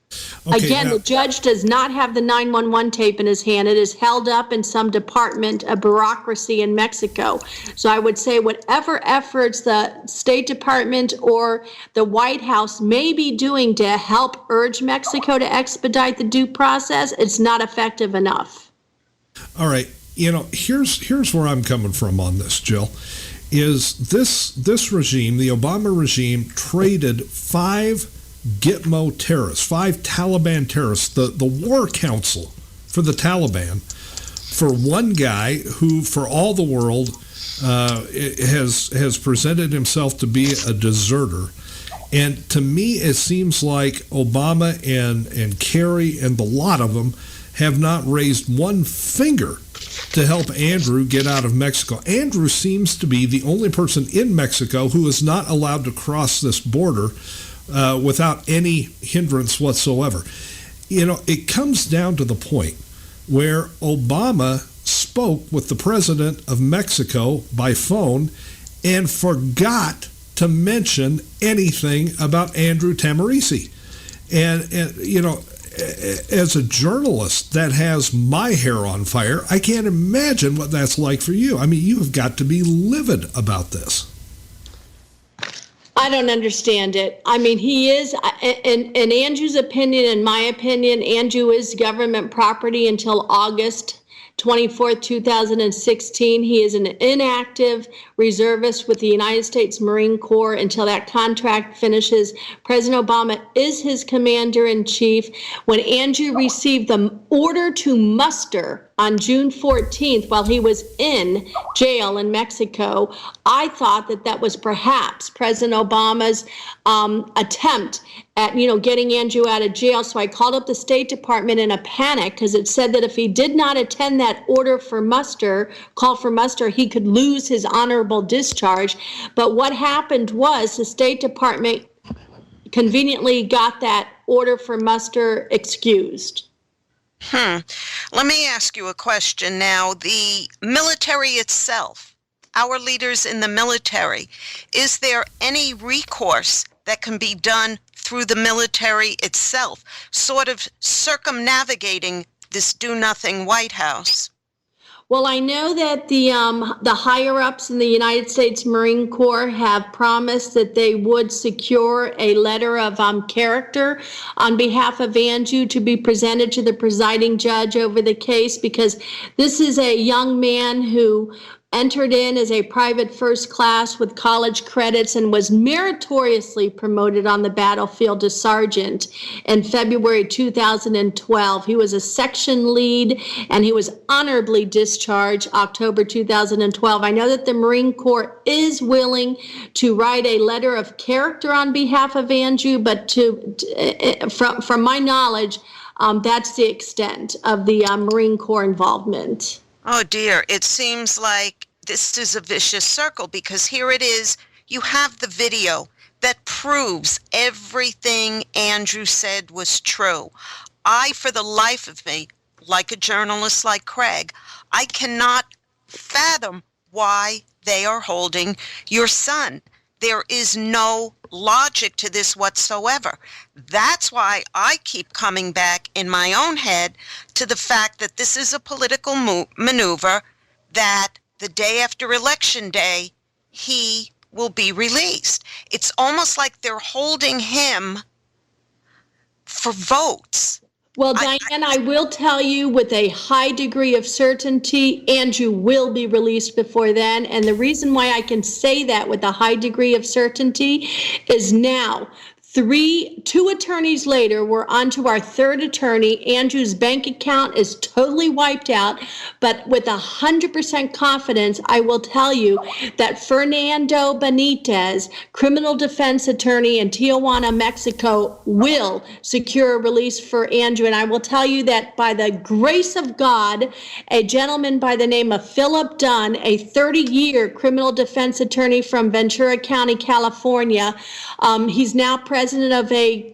Okay, again, the judge does not have the 911 tape in his hand. It is held up in some department of bureaucracy in Mexico. So I would say whatever efforts the State Department or the White House may be doing to help urge Mexico to expedite the due process, it's not effective enough. All right. Here's where I'm coming from on this, Jill. Is this regime, the Obama regime, traded 5 Gitmo terrorists, 5 Taliban terrorists, the war council for the Taliban, for one guy who, for all the world, has presented himself to be a deserter. And to me, it seems like Obama and Kerry and the lot of them have not raised one finger to help Andrew get out of Mexico. Andrew seems to be the only person in Mexico who is not allowed to cross this border without any hindrance whatsoever. It comes down to the point where Obama spoke with the president of Mexico by phone and forgot to mention anything about Andrew Tahmoorissi. And as a journalist that has my hair on fire, I can't imagine what that's like for you. I mean, you have got to be livid about this. I don't understand it. I mean, he is, in Andrew's opinion, in my opinion, Andrew is government property until August 24th, 2016. He is an inactive reservist with the United States Marine Corps until that contract finishes. President Obama is his commander-in-chief. When Andrew received the order to muster on June 14th while he was in jail in Mexico, I thought that was perhaps President Obama's attempt at, getting Andrew out of jail. So I called up the State Department in a panic because it said that if he did not attend that call for muster, he could lose his honorable discharge. But what happened was the State Department conveniently got that order for muster excused. Let me ask you a question now. The military itself, our leaders in the military, is there any recourse that can be done through the military itself, sort of circumnavigating this do-nothing White House? Well, I know that the higher-ups in the United States Marine Corps have promised that they would secure a letter of character on behalf of Andrew to be presented to the presiding judge over the case, because this is a young man who entered in as a private first class with college credits and was meritoriously promoted on the battlefield to sergeant in February 2012. He was a section lead and he was honorably discharged October 2012. I know that the Marine Corps is willing to write a letter of character on behalf of Andrew, but from my knowledge, that's the extent of the Marine Corps involvement. Oh dear, it seems like this is a vicious circle, because here it is, you have the video that proves everything Andrew said was true. I, for the life of me, like a journalist like Craig, I cannot fathom why they are holding your son. There is no logic to this whatsoever. That's why I keep coming back in my own head to the fact that this is a political maneuver, that the day after Election Day, he will be released. It's almost like they're holding him for votes. Well, Diane, I will tell you with a high degree of certainty, Andrew will be released before then. And the reason why I can say that with a high degree of certainty is now, Two attorneys later, we're on to our third attorney. Andrew's bank account is totally wiped out, but with 100% confidence, I will tell you that Fernando Benitez, criminal defense attorney in Tijuana, Mexico, will secure a release for Andrew. And I will tell you that by the grace of God, a gentleman by the name of Philip Dunn, a 30-year criminal defense attorney from Ventura County, California, he's now president of a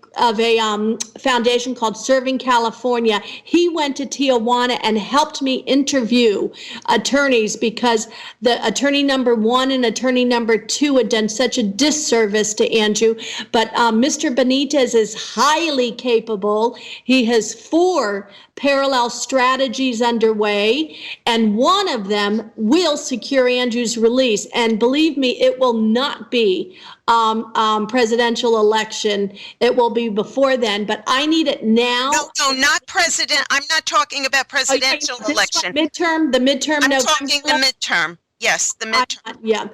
foundation called Serving California. He went to Tijuana and helped me interview attorneys because the attorney number one and attorney number two had done such a disservice to Andrew. But Mr. Benitez is highly capable. He has 4 parallel strategies underway, and one of them will secure Andrew's release. And believe me, it will not be presidential election. It will be before then, but I need it now. No, not president. I'm not talking about presidential election. The midterm. I'm talking the midterm. Yes, the midterm.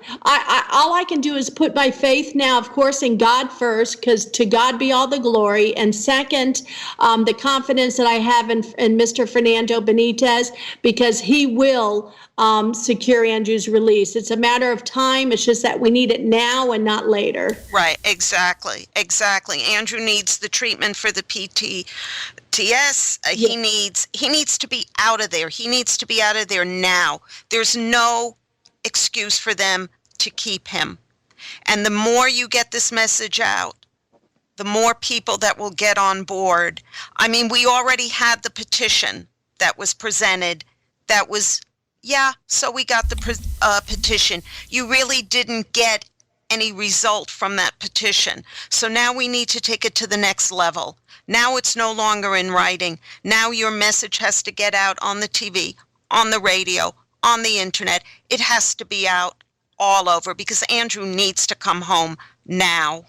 All I can do is put my faith now, of course, in God first, because to God be all the glory. And second, the confidence that I have in Mr. Fernando Benitez, because he will secure Andrew's release. It's a matter of time. It's just that we need it now and not later. Right, exactly. Andrew needs the treatment for the PTS. He needs to be out of there. He needs to be out of there now. There's no excuse for them to keep him. And the more you get this message out, the more people that will get on board. I mean, we already had the petition that was presented that was, so we got the petition. You really didn't get any result from that petition. So now we need to take it to the next level. Now it's no longer in writing. Now your message has to get out on the TV, on the radio, on the internet. It has to be out all over because Andrew needs to come home now.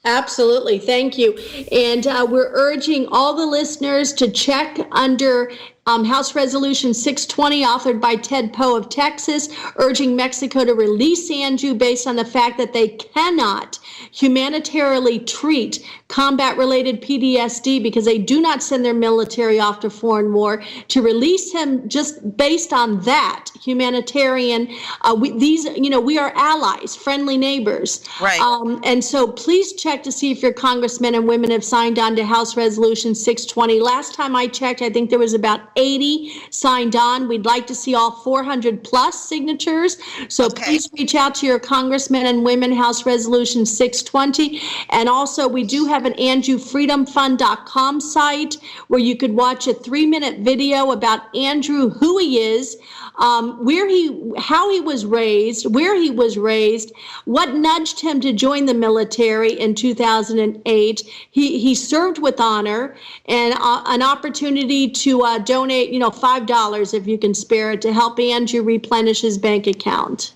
Absolutely. Thank you. And we're urging all the listeners to check under House Resolution 620, authored by Ted Poe of Texas, urging Mexico to release Andrew based on the fact that they cannot humanitarily treat combat-related PTSD because they do not send their military off to foreign war. To release him just based on that humanitarian, we are allies, friendly neighbors. Right. And so please check to see if your congressmen and women have signed on to House Resolution 620. Last time I checked, I think there was about 80 signed on. We'd like to see all 400 plus signatures. So please reach out to your congressmen and women, House Resolution 620. And also we do have an AndrewFreedomFund.com site where you could watch a 3-minute video about Andrew, who he is, how he was raised, where he was raised, what nudged him to join the military in 2008. He served with honor, and an opportunity to donate, $5 if you can spare it to help Andrew replenish his bank account.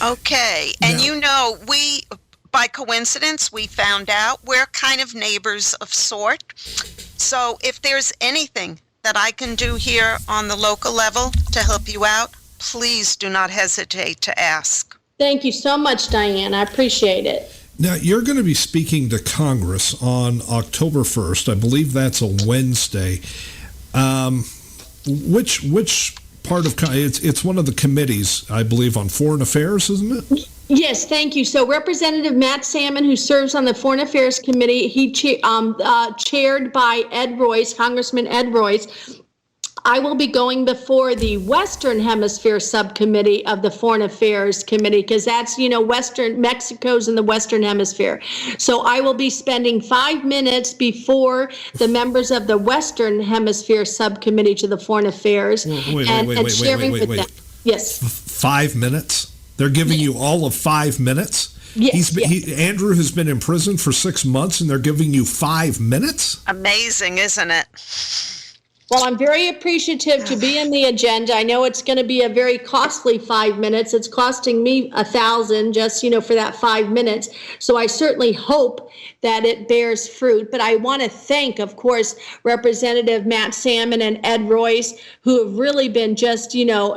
Okay, and we, by coincidence, we found out we're kind of neighbors of sort. So if there's anything that I can do here on the local level to help you out, please do not hesitate to ask. Thank you so much, Diane. I appreciate it. Now, you're going to be speaking to Congress on October 1st. I believe that's a Wednesday. Which part of it's one of the committees, I believe, on Foreign Affairs, isn't it? Yes, thank you. So Representative Matt Salmon, who serves on the Foreign Affairs Committee, he chaired by Ed Royce, Congressman Ed Royce. I will be going before the Western Hemisphere Subcommittee of the Foreign Affairs Committee, because that's, Mexico's in the Western Hemisphere. So I will be spending 5 minutes before the members of the Western Hemisphere Subcommittee to the Foreign Affairs and sharing with them. Yes. 5 minutes? They're giving you all of 5 minutes? Yes, Andrew has been in prison for 6 months, and they're giving you 5 minutes? Amazing, isn't it? Well, I'm very appreciative to be in the agenda. I know it's going to be a very costly 5 minutes. It's costing me $1,000 just, for that 5 minutes. So I certainly hope that it bears fruit. But I want to thank, of course, Representative Matt Salmon and Ed Royce, who have really been just,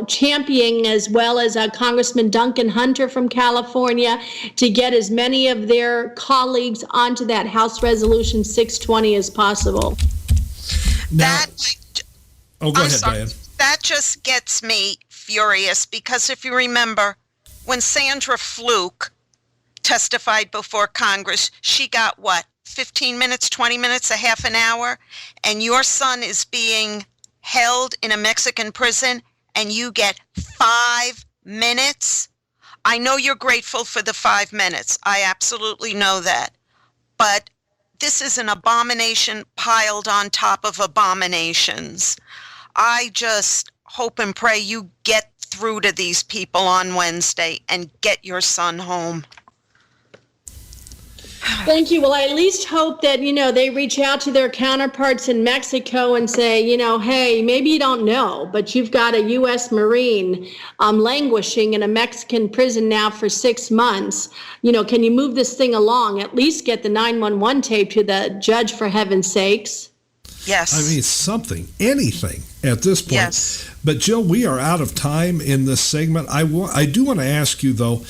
championing, as well as Congressman Duncan Hunter from California, to get as many of their colleagues onto that House Resolution 620 as possible. Now, go ahead, Diane. That just gets me furious because if you remember, when Sandra Fluke testified before Congress, she got 15 minutes, 20 minutes, a half an hour, and your son is being held in a Mexican prison and you get 5 minutes? I know you're grateful for the 5 minutes. I absolutely know that. But this is an abomination piled on top of abominations. I just hope and pray you get through to these people on Wednesday and get your son home. Thank you. Well, I at least hope that, they reach out to their counterparts in Mexico and say, hey, maybe you don't know, but you've got a U.S. Marine languishing in a Mexican prison now for 6 months. Can you move this thing along? At least get the 911 tape to the judge, for heaven's sakes. Yes. I mean, something, anything at this point. Yes. But, Jill, we are out of time in this segment. I do want to ask you, though,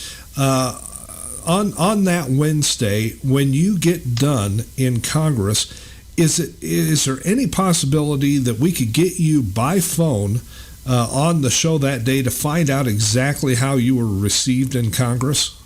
on that Wednesday, when you get done in Congress, is there any possibility that we could get you by phone on the show that day to find out exactly how you were received in Congress?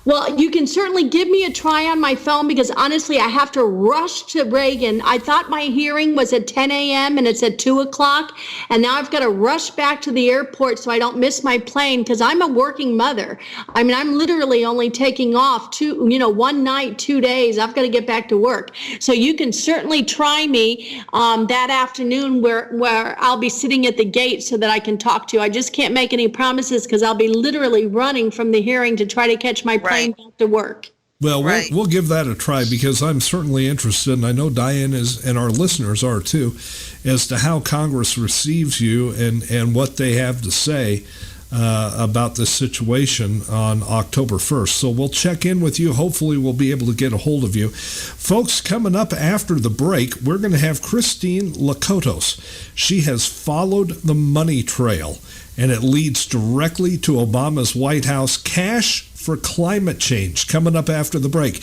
Well, you can certainly give me a try on my phone because honestly, I have to rush to Reagan. I thought my hearing was at 10 a.m. and it's at 2 o'clock. And now I've got to rush back to the airport so I don't miss my plane because I'm a working mother. I mean, I'm literally only taking off 1 night, 2 days. I've got to get back to work. So you can certainly try me that afternoon where I'll be sitting at the gate so that I can talk to you. I just can't make any promises because I'll be literally running from the hearing to try to catch my plane back to work. Well, we'll give that a try because I'm certainly interested, and I know Diane is, and our listeners are too, as to how Congress receives you and what they have to say about this situation on October 1st. So we'll check in with you. Hopefully we'll be able to get a hold of you. Folks, coming up after the break, we're going to have Christine Lakatos. She has followed the money trail, and it leads directly to Obama's White House. Cash for climate change, coming up after the break.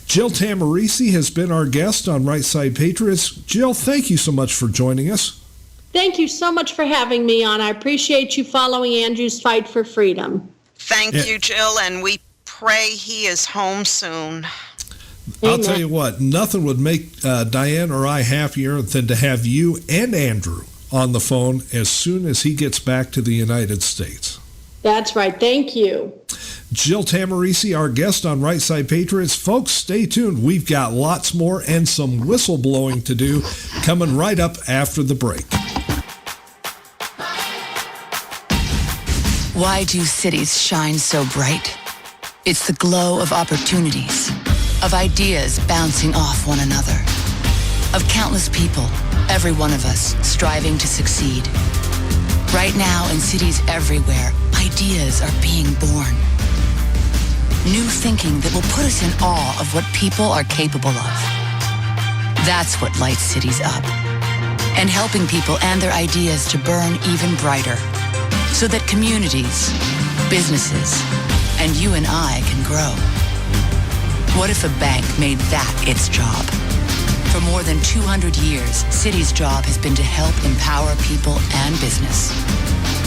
Jill Tahmoorissi has been our guest on Right Side Patriots. Jill, thank you so much for joining us. Thank you so much for having me on. I appreciate you following Andrew's fight for freedom. Thank you, Jill, and we pray he is home soon. I'll tell you what, nothing would make Diane or I happier than to have you and Andrew on the phone as soon as he gets back to the United States. That's right. Thank you. Jill Tahmoorissi, our guest on Right Side Patriots. Folks, stay tuned. We've got lots more and some whistleblowing to do coming right up after the break. Why do cities shine so bright? It's the glow of opportunities, of ideas bouncing off one another, of countless people, every one of us, striving to succeed. Right now, in cities everywhere, ideas are being born. New thinking that will put us in awe of what people are capable of. That's what lights cities up. And helping people and their ideas to burn even brighter, so that communities, businesses, and you and I can grow. What if a bank made that its job? For more than 200 years, Citi's job has been to help empower people and business.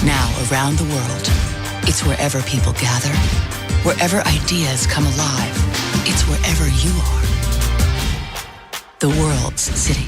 Now, around the world, it's wherever people gather, wherever ideas come alive. It's wherever you are. The world's city.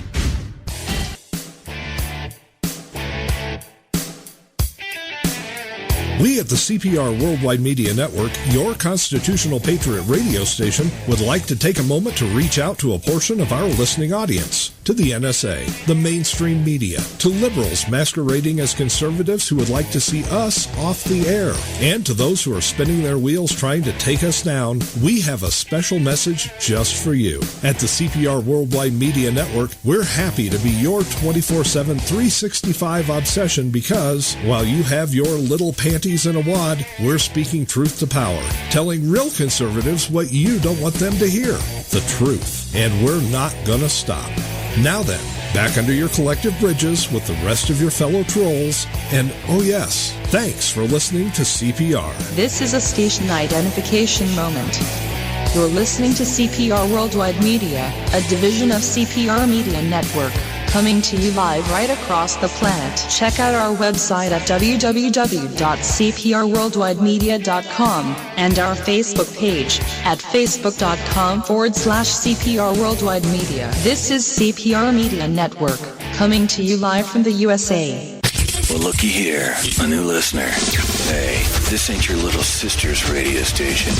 We at the CPR Worldwide Media Network, your constitutional patriot radio station, would like to take a moment to reach out to a portion of our listening audience. to the NSA, the mainstream media, to liberals masquerading as conservatives who would like to see us off the air, and to those who are spinning their wheels trying to take us down, we have a special message just for you. At the CPR Worldwide Media Network, we're happy to be your 24/7, 365 obsession because, while you have your little panties in a wad, we're speaking truth to power, telling real conservatives what you don't want them to hear, the truth. And we're not gonna stop. Now then, back under your collective bridges with the rest of your fellow trolls, and oh yes, thanks for listening to CPR. This is a station identification moment. You're listening to CPR Worldwide Media, a division of CPR Media Network, coming to you live right across the planet. Check out our website at www.cprworldwidemedia.com and our Facebook page at facebook.com/CPR Worldwide Media. This is CPR Media Network, coming to you live from the USA. Well, looky here, a new listener. Hey, this ain't your little sister's radio station.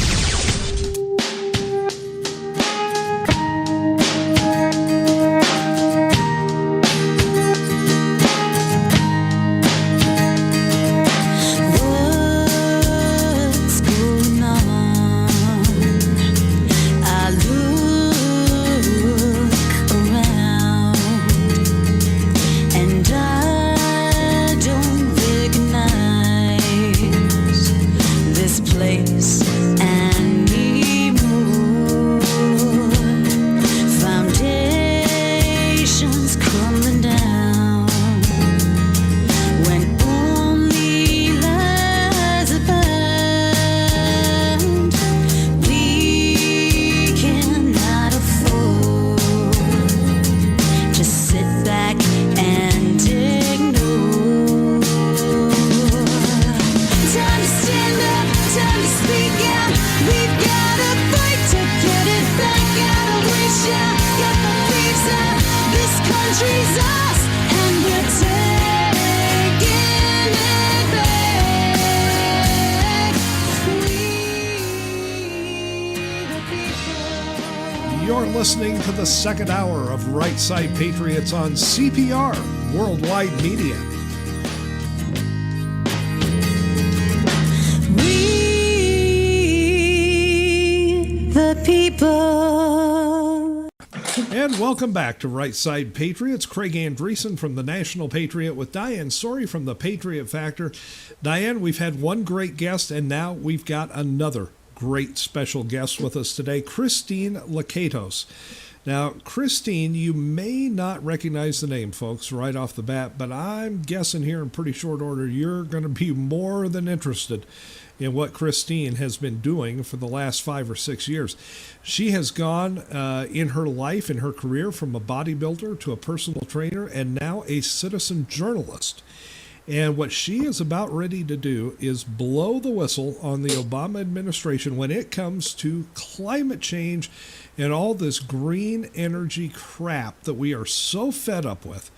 Listening to the second hour of Right Side Patriots on CPR Worldwide Media. We the people. And welcome back to Right Side Patriots. Craig Andreessen from the National Patriot with Diane Sorey from the Patriot Factor. Diane, we've had one great guest, and now we've got another great special guest with us today, Christine Lakatos. Now, Christine, you may not recognize the name, folks, right off the bat, but I'm guessing here in pretty short order you're going to be more than interested in what Christine has been doing for the last 5 or 6 years. She has gone in her life, in her career, from a bodybuilder to a personal trainer and now a citizen journalist. And what she is about ready to do is blow the whistle on the Obama administration when it comes to climate change and all this green energy crap that we are so fed up with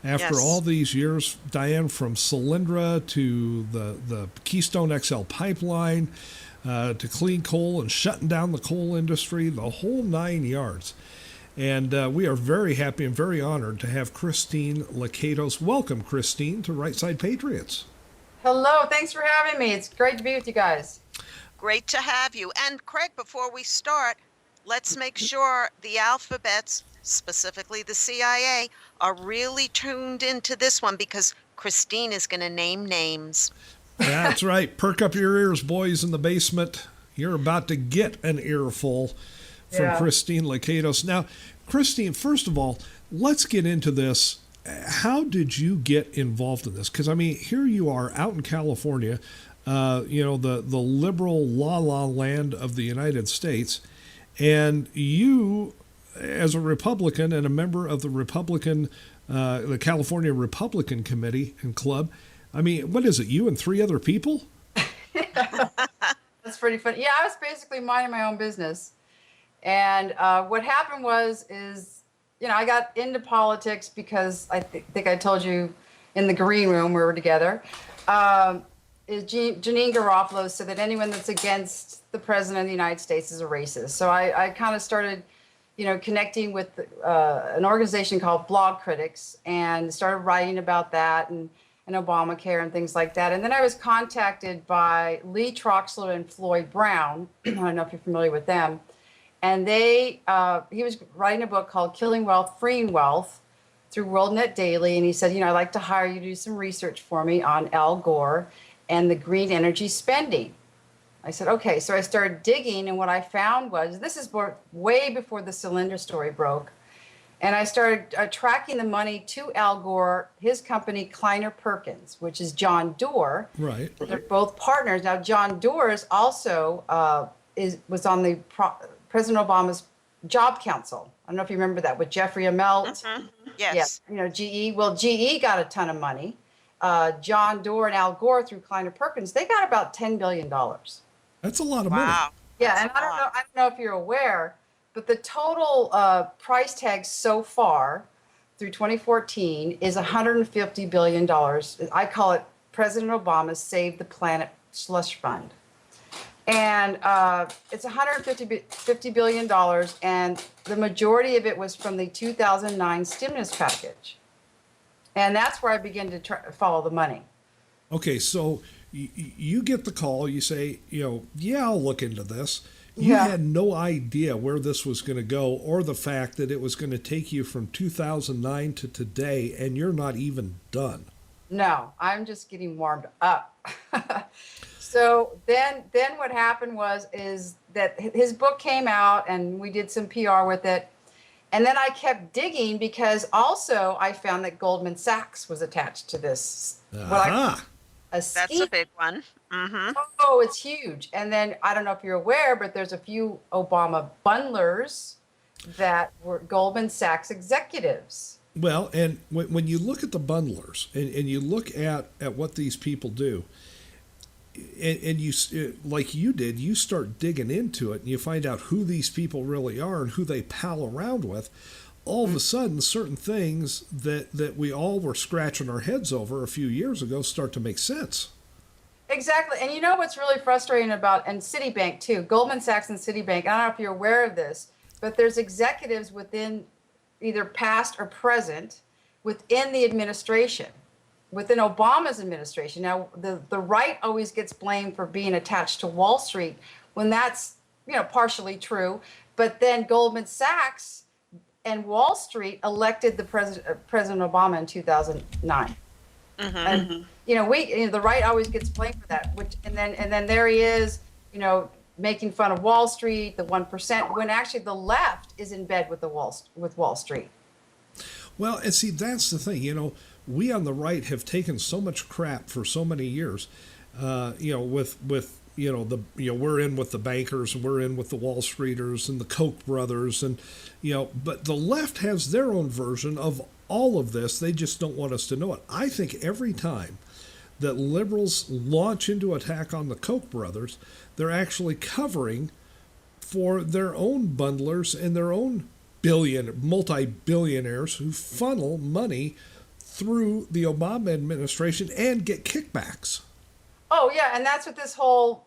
after all these years, Diane, from Solyndra to the Keystone XL pipeline to clean coal and shutting down the coal industry, the whole 9 yards. And we are very happy and very honored to have Christine Lakatos. Welcome, Christine, to Right Side Patriots. Hello, thanks for having me. It's great to be with you guys. Great to have you. And Craig, before we start, let's make sure the alphabets, specifically the CIA, are really tuned into this one because Christine is going to name names. That's right. Perk up your ears, boys in the basement. You're about to get an earful from Christine Lakatos. Now, Christine, first of all, let's get into this. How did you get involved in this? Because, I mean, here you are out in California, the liberal la-la land of the United States, and you, as a Republican and a member of the the California Republican Committee and Club, I mean, what is it, you and 3 other people? That's pretty funny. Yeah, I was basically minding my own business. And what happened I got into politics because I think I told you in the green room we were together. Janine Garofalo said that anyone that's against the president of the United States is a racist. So I kind of started connecting with an organization called Blog Critics, and started writing about that and Obamacare and things like that. And then I was contacted by Lee Troxler and Floyd Brown. I don't know if you're familiar with them. And he was writing a book called Killing Wealth, Freeing Wealth through WorldNet Daily. And he said, I'd like to hire you to do some research for me on Al Gore and the green energy spending. I said, okay. So I started digging, and what I found was, this is way before the cylinder story broke. And I started tracking the money to Al Gore, his company, Kleiner Perkins, which is John Doerr. Right. They're both partners. Now, John Doerr is also was on the President Obama's Job Council. I don't know if you remember that, with Jeffrey Immelt. Mm-hmm. Yes. Yeah, GE. Well, GE got a ton of money. John Doerr and Al Gore through Kleiner Perkins, they got about $10 billion. That's a lot of money. Yeah, and I don't know if you're aware, but the total price tag so far through 2014 is $150 billion. I call it President Obama's Save the Planet Slush Fund. And it's $150 billion, and the majority of it was from the 2009 stimulus package. And that's where I began to follow the money. Okay, so you get the call, you say, yeah, I'll look into this. You had no idea where this was going to go, or the fact that it was going to take you from 2009 to today, and you're not even done. No, I'm just getting warmed up. So then what happened is that his book came out, and we did some PR with it. And then I kept digging, because also I found that Goldman Sachs was attached to this. That's a big one. Mm-hmm. Oh, it's huge. And then, I don't know if you're aware, but there's a few Obama bundlers that were Goldman Sachs executives. Well, and when you look at the bundlers and you look at what these people do, and you, like you did, you start digging into it and you find out who these people really are and who they pal around with, all of a sudden certain things that we all were scratching our heads over a few years ago start to make sense. Exactly. And you know what's really frustrating about, and Citibank too, Goldman Sachs and Citibank, I don't know if you're aware of this, but there's executives within either past or present within the administration, within Obama's administration. Now, the right always gets blamed for being attached to Wall Street, when that's, partially true. But then Goldman Sachs and Wall Street elected the President Obama in 2009. Mm-hmm. And the right always gets blamed for that. And then there he is, making fun of Wall Street, the 1%, when actually the left is in bed with Wall Street. Well, and see, that's the thing. We on the right have taken so much crap for so many years. We're in with the bankers, and we're in with the Wall Streeters and the Koch brothers, and but the left has their own version of all of this. They just don't want us to know it. I think every time that liberals launch into attack on the Koch brothers, they're actually covering for their own bundlers and their own multi-billionaires who funnel money through the Obama administration and get kickbacks. Oh, yeah, and that's what this whole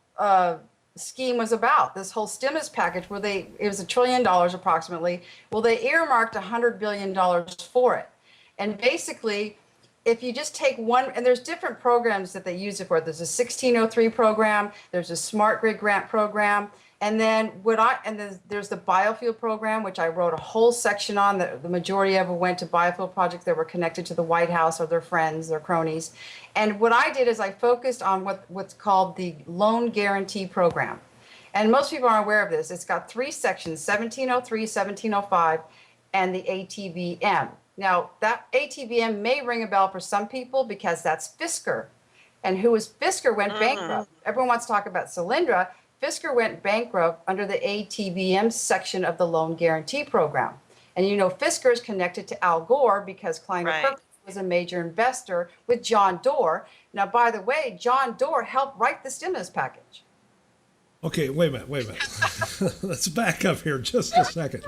scheme was about, this whole stimulus package, where it was $1 trillion approximately. Well, they earmarked $100 billion for it. And basically, if you just take one, and there's different programs that they use it for. There's a 1603 program, there's a Smart Grid Grant program, and then there's the biofuel program, which I wrote a whole section on. The majority of it went to biofuel projects that were connected to the White House or their friends, their cronies. And what I did is I focused on what's called the Loan Guarantee Program. And most people aren't aware of this. It's got 3 sections, 1703, 1705, and the ATVM. Now, that ATVM may ring a bell for some people because that's Fisker. And who was Fisker went bankrupt. Everyone wants to talk about Solyndra. Fisker went bankrupt under the ATVM section of the Loan Guarantee Program. And Fisker is connected to Al Gore because Kleiner Perkins was a major investor with John Doerr. Now, by the way, John Doerr helped write the stimulus package. Okay, wait a minute. Let's back up here just a second.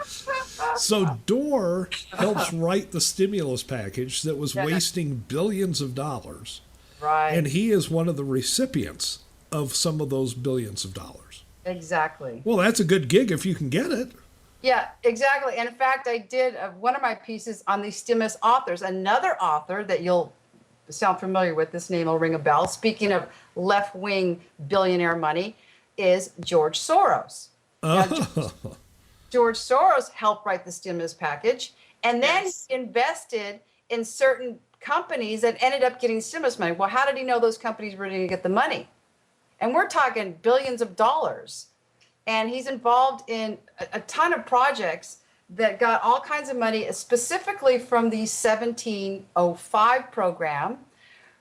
So Doerr helps write the stimulus package that was wasting billions of dollars. Right. And he is one of the recipients of some of those billions of dollars. Exactly. Well, that's a good gig if you can get it. Yeah, exactly. And in fact, I did one of my pieces on the stimulus authors. Another author that you'll sound familiar with, this name will ring a bell. Speaking of left-wing billionaire money, is George Soros. Now, George Soros helped write the stimulus package, and then he invested in certain companies that ended up getting stimulus money. Well, how did he know those companies were going to get the money? And we're talking billions of dollars. And he's involved in a ton of projects that got all kinds of money, specifically from the 1705 program.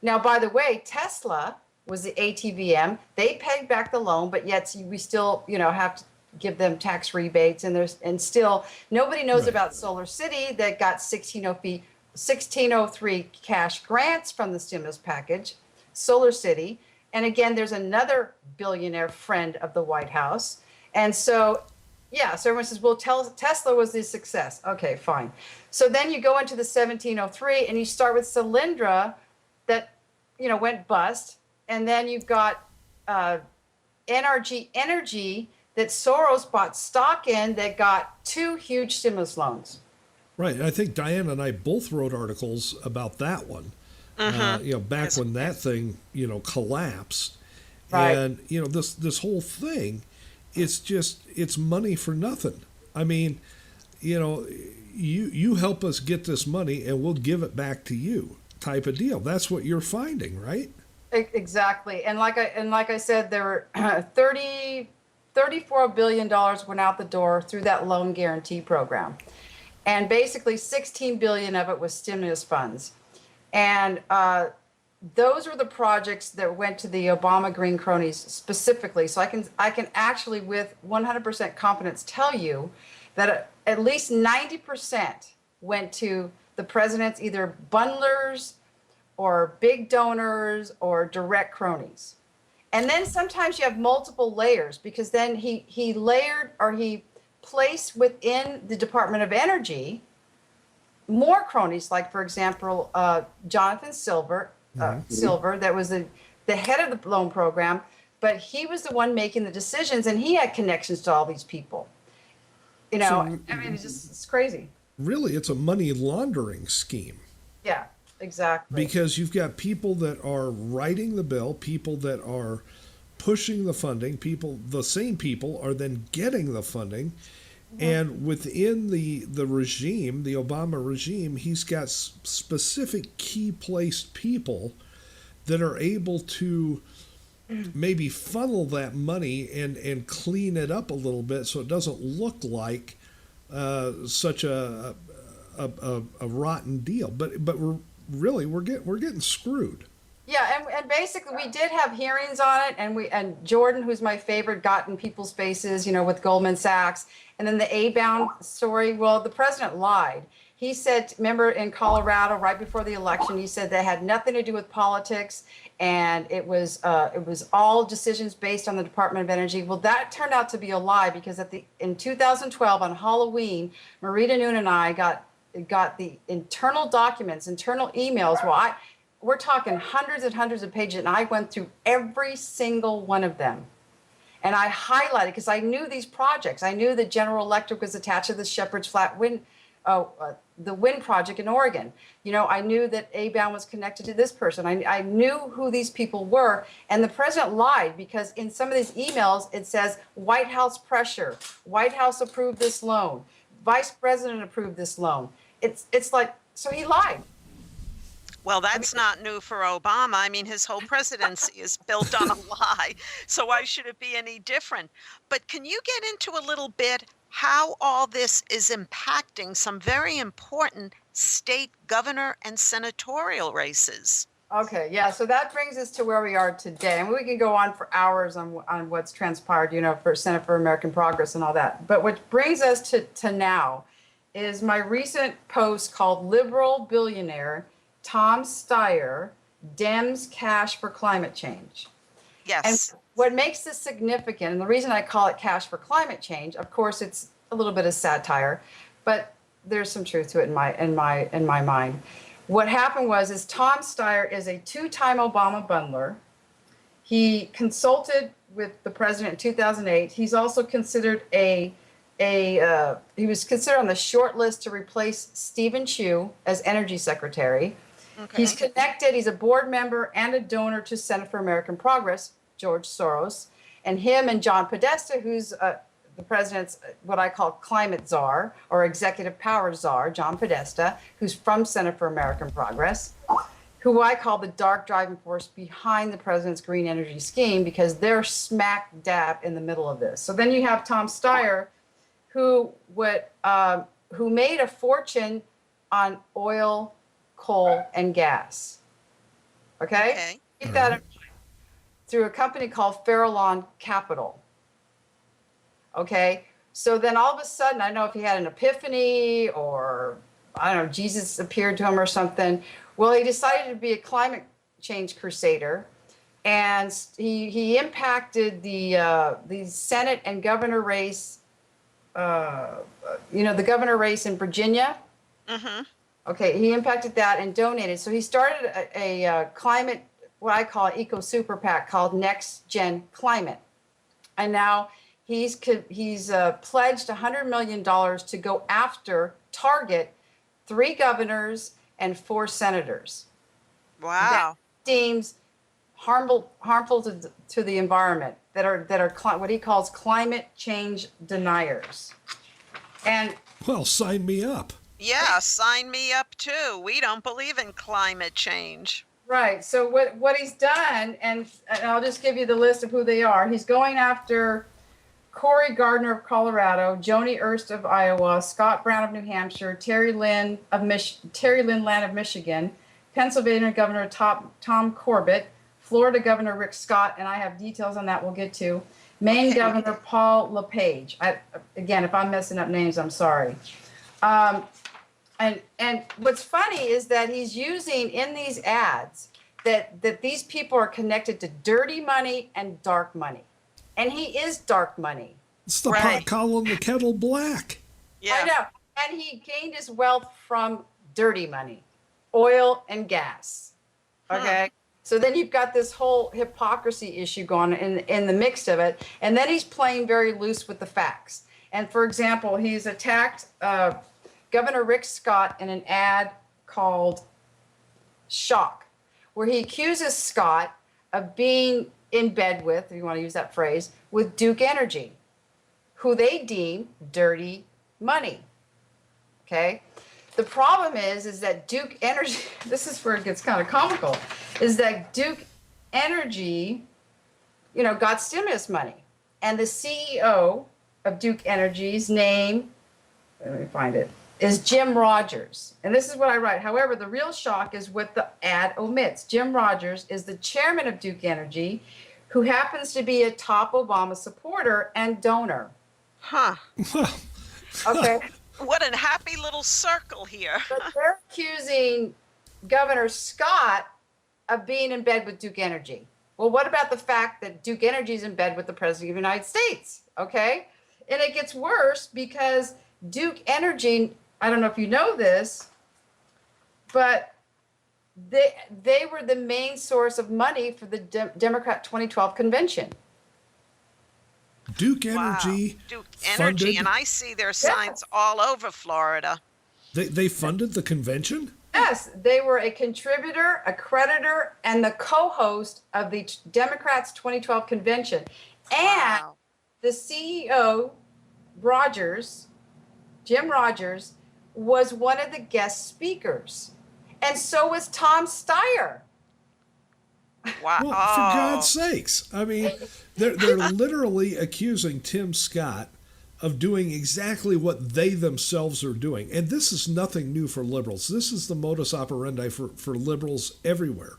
Now, by the way, Tesla was the ATVM. They paid back the loan, but yet we still, have to give them tax rebates. And still nobody knows about Solar City that got 1603 cash grants from the stimulus package, Solar City. And again, there's another billionaire friend of the White House. And so, so everyone says, well, Tesla was the success. Okay, fine. So then you go into the 1703 and you start with Solyndra that, went bust. And then you've got NRG Energy that Soros bought stock in that got 2 huge stimulus loans. Right. I think Diane and I both wrote articles about that one, back when that thing, collapsed. Right. And, this whole thing, it's money for nothing. I mean, you help us get this money and we'll give it back to you type of deal. That's what you're finding, right? Exactly. And like I said, there were $34 billion went out the door through that loan guarantee program. And basically $16 billion of it was stimulus funds. And those were the projects that went to the Obama green cronies specifically. So I can actually with 100% confidence tell you that at least 90% went to the president's either bundlers or big donors or direct cronies. And then sometimes you have multiple layers, because then he layered, or he placed within the Department of Energy more cronies, like, for example, Jonathan Silver, that was the head of the loan program, but he was the one making the decisions, and he had connections to all these people. It's crazy. Really, it's a money laundering scheme. Yeah, exactly. Because you've got people that are writing the bill, people that are pushing the funding, the same people are then getting the funding. And within the regime, the Obama regime, he's got specific key placed people that are able to maybe funnel that money and clean it up a little bit so it doesn't look like such a rotten deal. But we're getting screwed. Yeah, and basically we did have hearings on it, and Jordan, who's my favorite, got in people's faces, with Goldman Sachs. And then the A-Bound story, well, the president lied. He said, remember in Colorado, right before the election, he said that had nothing to do with politics, and it was all decisions based on the Department of Energy. Well, that turned out to be a lie, because in 2012 on Halloween, Marita Noon and I got the internal documents, internal emails. Well, we're talking hundreds and hundreds of pages, and I went through every single one of them. And I highlighted, because I knew these projects. I knew that General Electric was attached to the Shepherd's Flat wind, the wind project in Oregon. I knew that A-Bound was connected to this person. I knew who these people were. And the president lied, because in some of these emails, it says White House pressure. White House approved this loan. Vice President approved this loan. It's like, so he lied. Well, that's not new for Obama. I mean, his whole presidency is built on a lie. So why should it be any different? But can you get into a little bit how all this is impacting some very important state governor and senatorial races? Okay, yeah. So that brings us to where we are today. And we can go on for hours on what's transpired, for Senate for American Progress and all that. But what brings us to now is my recent post called Liberal Billionaire Tom Steyer, Dems Cash for Climate Change. Yes. And what makes this significant, and the reason I call it Cash for Climate Change, of course, it's a little bit of satire, but there's some truth to it in my mind. What happened is Tom Steyer is a 2-time Obama bundler. He consulted with the president in 2008. He's also considered a he was considered on the short list to replace Stephen Chu as Energy Secretary. Okay. He's connected. He's a board member and a donor to Center for American Progress, George Soros, and him and John Podesta, who's the president's what I call climate czar or executive power czar, John Podesta, who's from Center for American Progress, who I call the dark driving force behind the president's green energy scheme, because they're smack dab in the middle of this. So then you have Tom Steyer, who made a fortune on oil, coal, and gas. Okay? Keep that in mind. Through a company called Farallon Capital. Okay? So then all of a sudden, I don't know if he had an epiphany or, I don't know, Jesus appeared to him or something. Well, he decided to be a climate change crusader, and he impacted the Senate and governor race, the governor race in Virginia. Mm-hmm. Okay, he impacted that and donated. So he started a climate, what I call an eco super PAC called Next Gen Climate. And now he's pledged $100 million to go after, target 3 governors and 4 senators. Wow. That deems harmful to the environment, that are what he calls climate change deniers. And well, sign me up. Yeah, sign me up too. We don't believe in climate change. Right. So what he's done, and I'll just give you the list of who they are. He's going after Cory Gardner of Colorado, Joni Ernst of Iowa, Scott Brown of New Hampshire, Terry Lynn Land of Michigan, Pennsylvania Governor Tom Corbett, Florida Governor Rick Scott, and I have details on that we'll get to, Maine Governor Paul LePage. Again, if I'm messing up names, I'm sorry. And what's funny is that he's using in these ads that these people are connected to dirty money and dark money. And he is dark money. It's the pot calling the kettle black. Yeah. I know. And he gained his wealth from dirty money, oil and gas. Okay. So then you've got this whole hypocrisy issue going in the mix of it. And then he's playing very loose with the facts. And for example, he's attacked Governor Rick Scott in an ad called Shock, where he accuses Scott of being in bed with, if you want to use that phrase, with Duke Energy, who they deem dirty money. Okay? The problem is that Duke Energy, this is where it gets kind of comical, is that Duke Energy, got stimulus money. And the CEO of Duke Energy's name, let me find it, is Jim Rogers. And this is what I write. However, the real shock is what the ad omits. Jim Rogers is the chairman of Duke Energy, who happens to be a top Obama supporter and donor. Huh. Okay. What a happy little circle here. But they're accusing Governor Scott of being in bed with Duke Energy. Well, what about the fact that Duke Energy is in bed with the President of the United States? Okay. And it gets worse because Duke Energy, I don't know if you know this, but they were the main source of money for the Democrat 2012 convention. Duke Energy. Wow. Duke Energy, and I see their signs all over Florida. They funded the convention? Yes, they were a contributor, a creditor, and the co-host of the Democrats 2012 convention. And the CEO, Jim Rogers, was one of the guest speakers. And so was Tom Steyer. Wow. Well, for God's sakes. I mean, they're literally accusing Tim Scott of doing exactly what they themselves are doing. And this is nothing new for liberals. This is the modus operandi for liberals everywhere,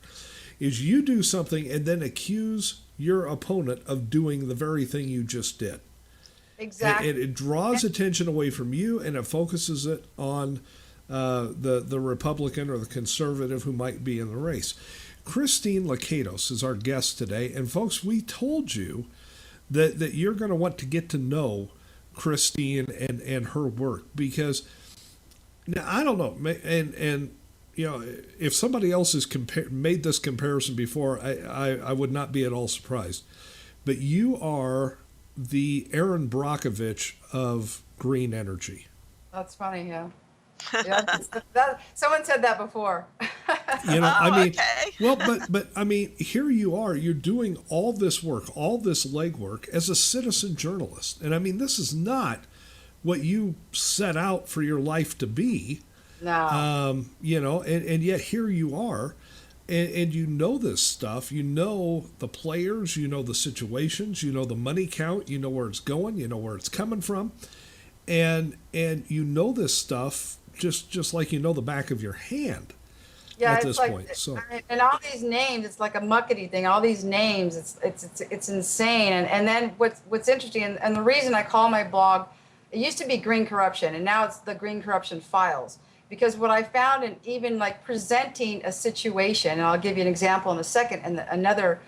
is you do something and then accuse your opponent of doing the very thing you just did. Exactly. It draws attention away from you, and it focuses it on the Republican or the conservative who might be in the race. Christine Lakatos is our guest today. And folks, we told you that you're going to want to get to know Christine and her work, because now I don't know, and if somebody else has made this comparison before, I would not be at all surprised. But you are the Aaron Brockovich of green energy. That's funny, yeah. Yeah, someone said that before. Okay. Well, but I mean, here you are, you're doing all this work, all this legwork as a citizen journalist. And I mean, this is not what you set out for your life to be. No. And yet here you are, and you know this stuff. You know the players, you know the situations, you know the money count, you know where it's going, you know where it's coming from. And you know this stuff just like you know the back of your hand at this point. So, and all these names, it's like a muckety thing. All these names, it's insane. And then what's interesting, and the reason I call my blog, it used to be Green Corruption, and now it's the Green Corruption Files. Because what I found in even like presenting a situation, and I'll give you an example in a second, and another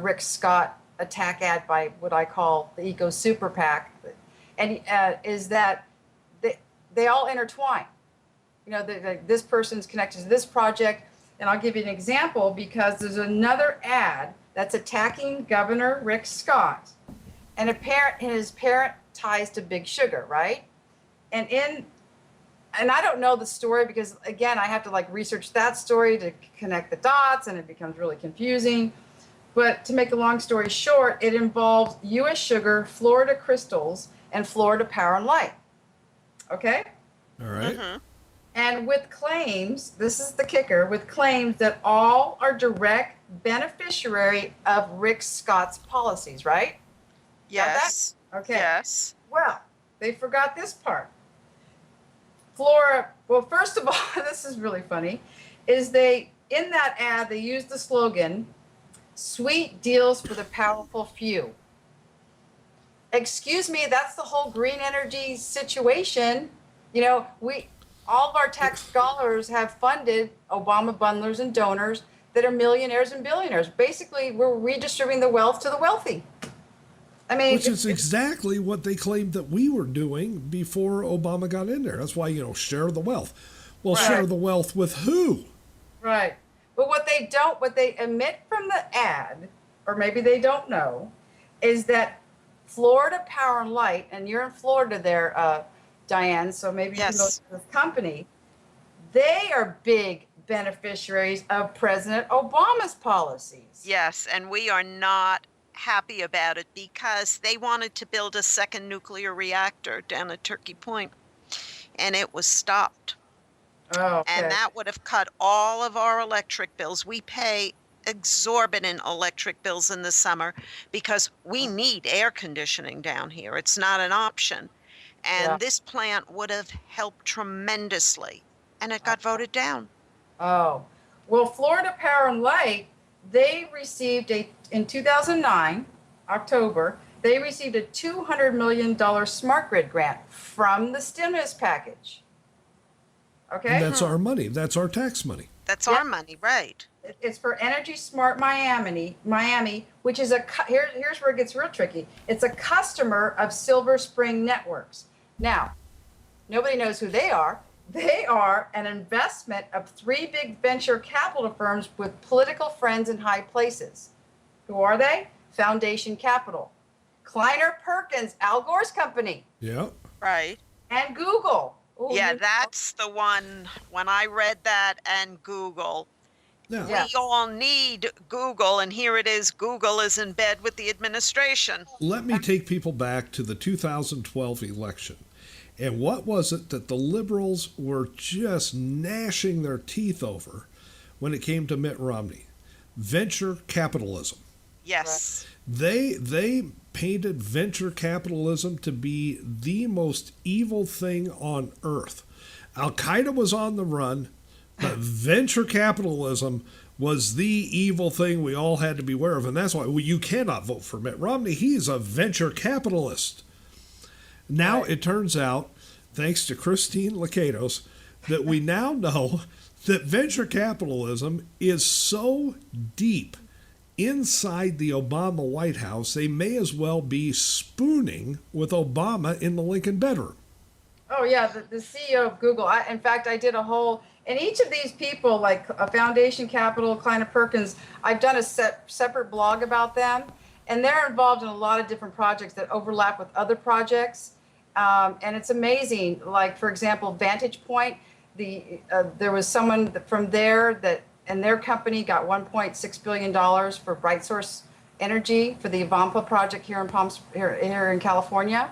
Rick Scott attack ad by what I call the Eco Super PAC, and is that they all intertwine. You know, this person's connected to this project, and I'll give you an example because there's another ad that's attacking Governor Rick Scott, and his parent ties to Big Sugar, right? And I don't know the story because again I have to like research that story to connect the dots, and it becomes really confusing. But to make a long story short, it involves U.S. Sugar, Florida Crystals, and Florida Power and Light. Okay? all right. Mm-hmm. And with claims, this is the kicker, with claims that all are direct beneficiary of Rick Scott's policies, right? Yes. Got that? Okay. Yes. Well, they forgot this part. Well, first of all, this is really funny, is in that ad, they used the slogan, sweet deals for the powerful few. Excuse me, that's the whole green energy situation. You know, all of our tax dollars have funded Obama bundlers and donors that are millionaires and billionaires. Basically, we're redistributing the wealth to the wealthy. I mean, which is exactly what they claimed that we were doing before Obama got in there. That's why, share the wealth. Well, right. Share the wealth with who? Right. But what they omit from the ad, or maybe they don't know, is that Florida Power and Light, and you're in Florida there, Diane, so maybe you can know this company, they are big beneficiaries of President Obama's policies. Yes, and we are not happy about it because they wanted to build a second nuclear reactor down at Turkey Point, and it was stopped. Oh, okay. And that would have cut all of our electric bills. We pay exorbitant electric bills in the summer because we need air conditioning down here. It's not an option. And this plant would have helped tremendously, and it got voted down. Oh, well, Florida Power and Light, they received in 2009, October, they received a $200 million smart grid grant from the stimulus package. Okay? And that's our money. That's our tax money. That's our money, right. It's for Energy Smart Miami, which is here's where it gets real tricky. It's a customer of Silver Spring Networks. Now, nobody knows who they are. They are an investment of 3 big venture capital firms with political friends in high places. Who are they? Foundation Capital, Kleiner Perkins, Al Gore's company. Yeah. Right. And Google. Ooh, yeah, that's the one. When I read that and Google, we all need Google, and here it is. Google is in bed with the administration. Let me take people back to the 2012 election. And what was it that the liberals were just gnashing their teeth over when it came to Mitt Romney? Venture capitalism. Yes. They painted venture capitalism to be the most evil thing on earth. Al-Qaeda was on the run, but venture capitalism was the evil thing we all had to be aware of. And that's why you cannot vote for Mitt Romney. He's a venture capitalist. Now it turns out, thanks to Christine Lakatos, that we now know that venture capitalism is so deep inside the Obama White House, they may as well be spooning with Obama in the Lincoln bedroom. Oh, yeah, the CEO of Google. In fact, I did a whole, and each of these people, like a Foundation Capital, Kleiner Perkins, I've done a separate blog about them. And they're involved in a lot of different projects that overlap with other projects. And it's amazing. Like, for example, Vantage Point, there was someone from there that, and their company got $1.6 billion for Bright Source Energy for the Avampa project here in California.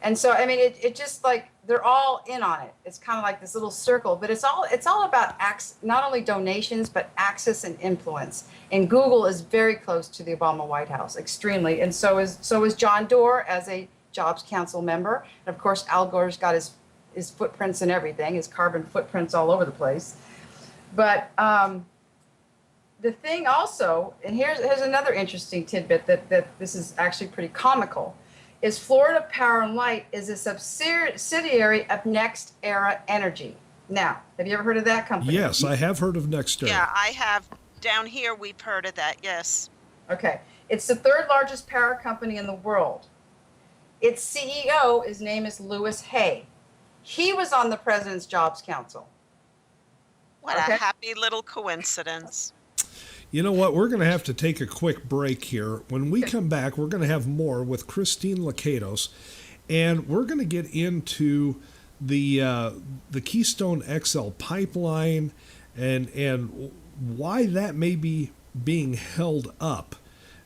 And so, I mean, it just like, they're all in on it. It's kind of like this little circle, but it's all about not only donations, but access and influence. And Google is very close to the Obama White House, extremely. And so is John Doerr as a Jobs Council member. And of course, Al Gore's got his footprints and everything, his carbon footprints all over the place. But the thing also, and here's another interesting tidbit that this is actually pretty comical, is Florida Power and Light is a subsidiary of Next Era Energy. Now, have you ever heard of that company? Yes, I have heard of Next Era. Yeah, I have. Down here, we've heard of that, yes. Okay. It's the third largest power company in the world. Its CEO, his name is Louis Hay. He was on the President's Jobs Council. What a happy little coincidence. You know what? We're going to have to take a quick break here. When we come back, we're going to have more with Christine Lakatos, and we're going to get into the Keystone XL pipeline and why that may be being held up.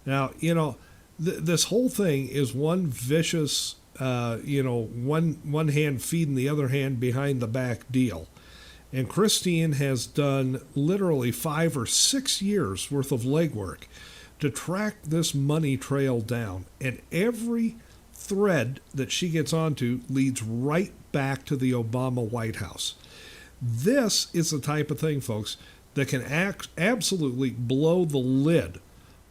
Now, you know, this whole thing is one vicious, one hand feeding the other hand behind the back deal. And Christine has done literally 5 or 6 years worth of legwork to track this money trail down. And every thread that she gets onto leads right back to the Obama White House. This is the type of thing, folks, that can absolutely blow the lid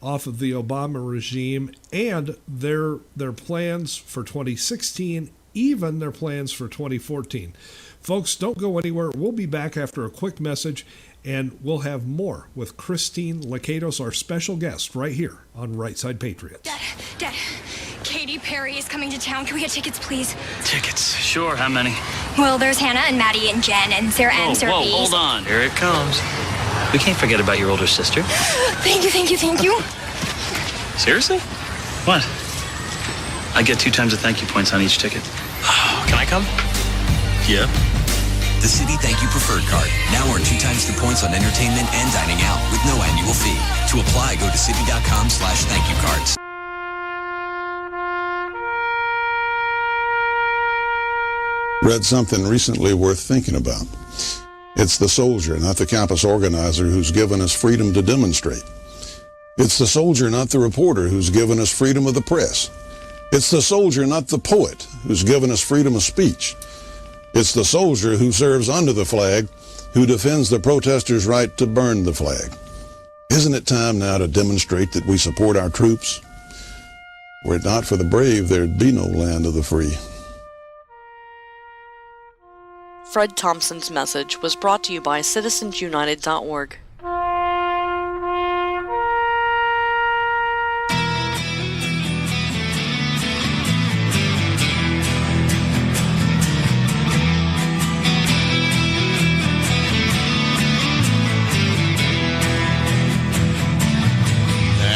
off of the Obama regime and their plans for 2016, even their plans for 2014. Folks, don't go anywhere. We'll be back after a quick message, and we'll have more with Christine Lakatos, our special guest, right here on Right Side Patriots. Dad, Katy Perry is coming to town. Can we get tickets, please? Tickets? Sure, how many? Well, there's Hannah and Maddie and Jen and Sarah and Sarah. Whoa, hold on. Here it comes. We can't forget about your older sister. Thank you. Seriously? What? I get 2 times the thank you points on each ticket. Can I come? Yeah. The Citi Thank You Preferred Card. Now earn 2 times the points on entertainment and dining out with no annual fee. To apply, go to Citi.com/thankyoucards. Read something recently worth thinking about. It's the soldier, not the campus organizer, who's given us freedom to demonstrate. It's the soldier, not the reporter, who's given us freedom of the press. It's the soldier, not the poet, who's given us freedom of speech. It's the soldier who serves under the flag, who defends the protesters' right to burn the flag. Isn't it time now to demonstrate that we support our troops? Were it not for the brave, there'd be no land of the free. Fred Thompson's message was brought to you by citizensunited.org.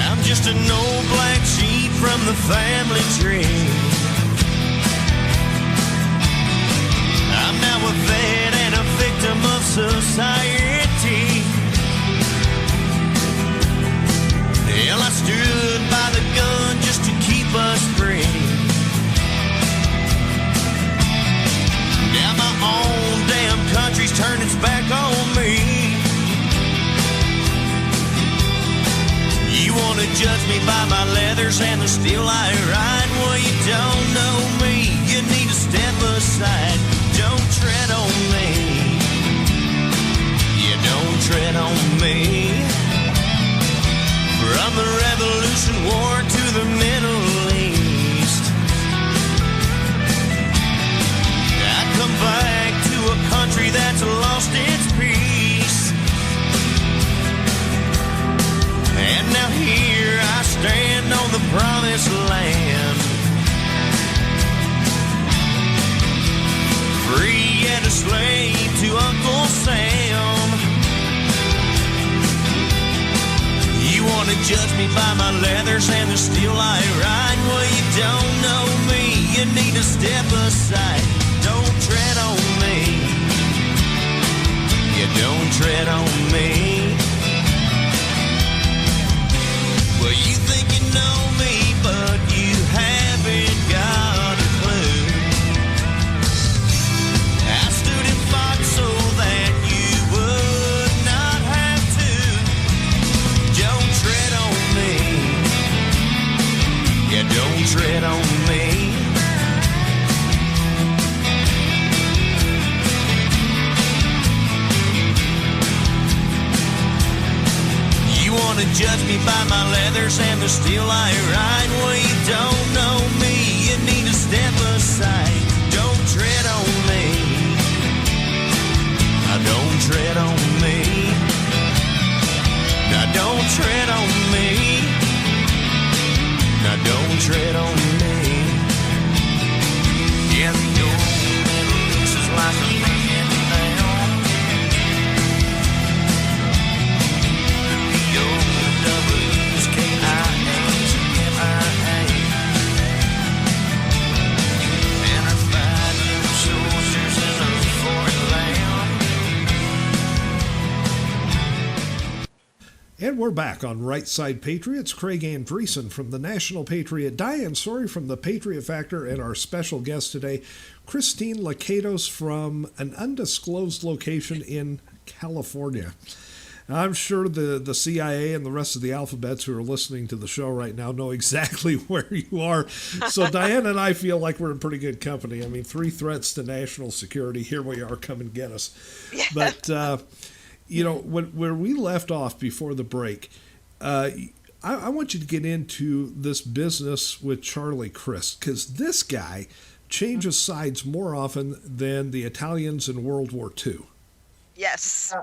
I'm just an old black sheep from the family tree. I'm now a vet and a victim of society. Hell, I stood by the gun just to keep us free. Now my own damn country's turned its back on me. You wanna judge me by my leathers and the steel I ride? Well, you don't know me. You need to step aside. Don't tread on me. You don't tread on me. From the Revolution War to the Middle East, I come back to a country that's lost its peace. And now here I stand on the promised land, free and a slave judge me by my leathers and the steel I ride? Well, you don't know me, you need to step aside. Don't tread on me, you don't tread on me. Well, you think you know me, but you haven't got a clue. I stood and fought so that you would not have to. Don't tread on me, yeah, don't tread on me. You wanna judge me by my leathers and the steel I ride? Well, you don't know me, you need to step aside. Don't tread on me, don't tread on me. Now don't tread on me, now don't tread on me. Yeah, the old Middle East is like a man down. And we're back on Right Side Patriots. Craig Andreessen from the National Patriot, Diane Sorey from the Patriot Factor, and our special guest today, Christine Lakatos from an undisclosed location in California. I'm sure the CIA and the rest of the alphabets who are listening to the show right now know exactly where you are. So Diane and I feel like we're in pretty good company. I mean, 3 threats to national security. Here we are. Come and get us. Yeah. But, you know, where we left off before the break, I want you to get into this business with Charlie Crist, because this guy changes sides more often than the Italians in World War II. Yes.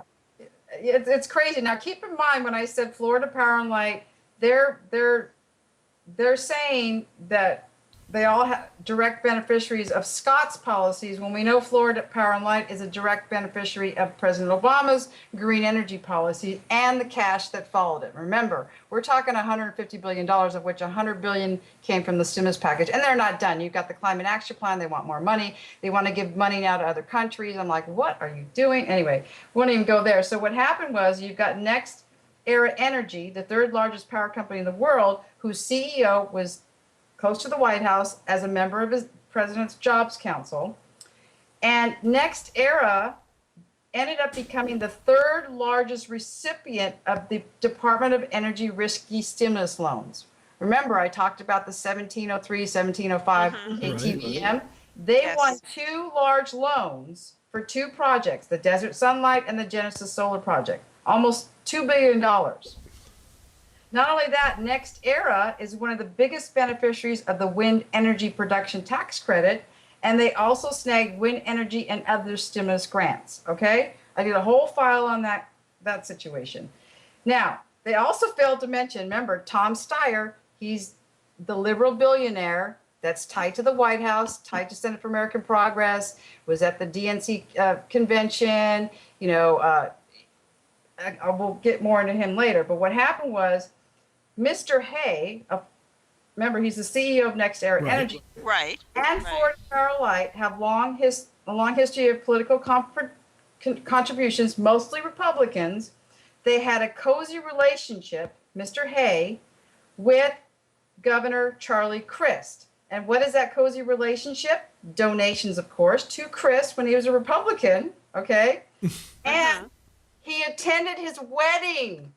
It's crazy. Now, keep in mind when I said Florida Power and Light, they're saying that they all have direct beneficiaries of Scott's policies, when we know Florida Power and Light is a direct beneficiary of President Obama's green energy policy and the cash that followed it. Remember, we're talking $150 billion, of which $100 billion came from the stimulus package, and they're not done. You've got the Climate Action Plan. They want more money. They want to give money now to other countries. I'm like, what are you doing? Anyway, we won't even go there. So what happened was you've got Next Era Energy, the 3rd largest power company in the world, whose CEO was close to the White House as a member of his President's Jobs Council. And Next Era ended up becoming the 3rd largest recipient of the Department of Energy risky stimulus loans. Remember, I talked about the 1703, 1705 ATVM. They won 2 large loans for 2 projects, the Desert Sunlight and the Genesis Solar Project, almost $2 billion. Not only that, Next Era is one of the biggest beneficiaries of the wind energy production tax credit, and they also snagged wind energy and other stimulus grants, okay? I did a whole file on that situation. Now, they also failed to mention, remember, Tom Steyer, he's the liberal billionaire that's tied to the White House, tied to Center for American Progress, was at the DNC convention, you know, I will get more into him later, but what happened was, Mr. Hay, remember, he's the CEO of Next Era Energy, and Florida Power and Light have a long history of political contributions, mostly Republicans. They had a cozy relationship, Mr. Hay, with Governor Charlie Crist. And what is that cozy relationship? Donations, of course, to Crist when he was a Republican, okay? And he attended his wedding.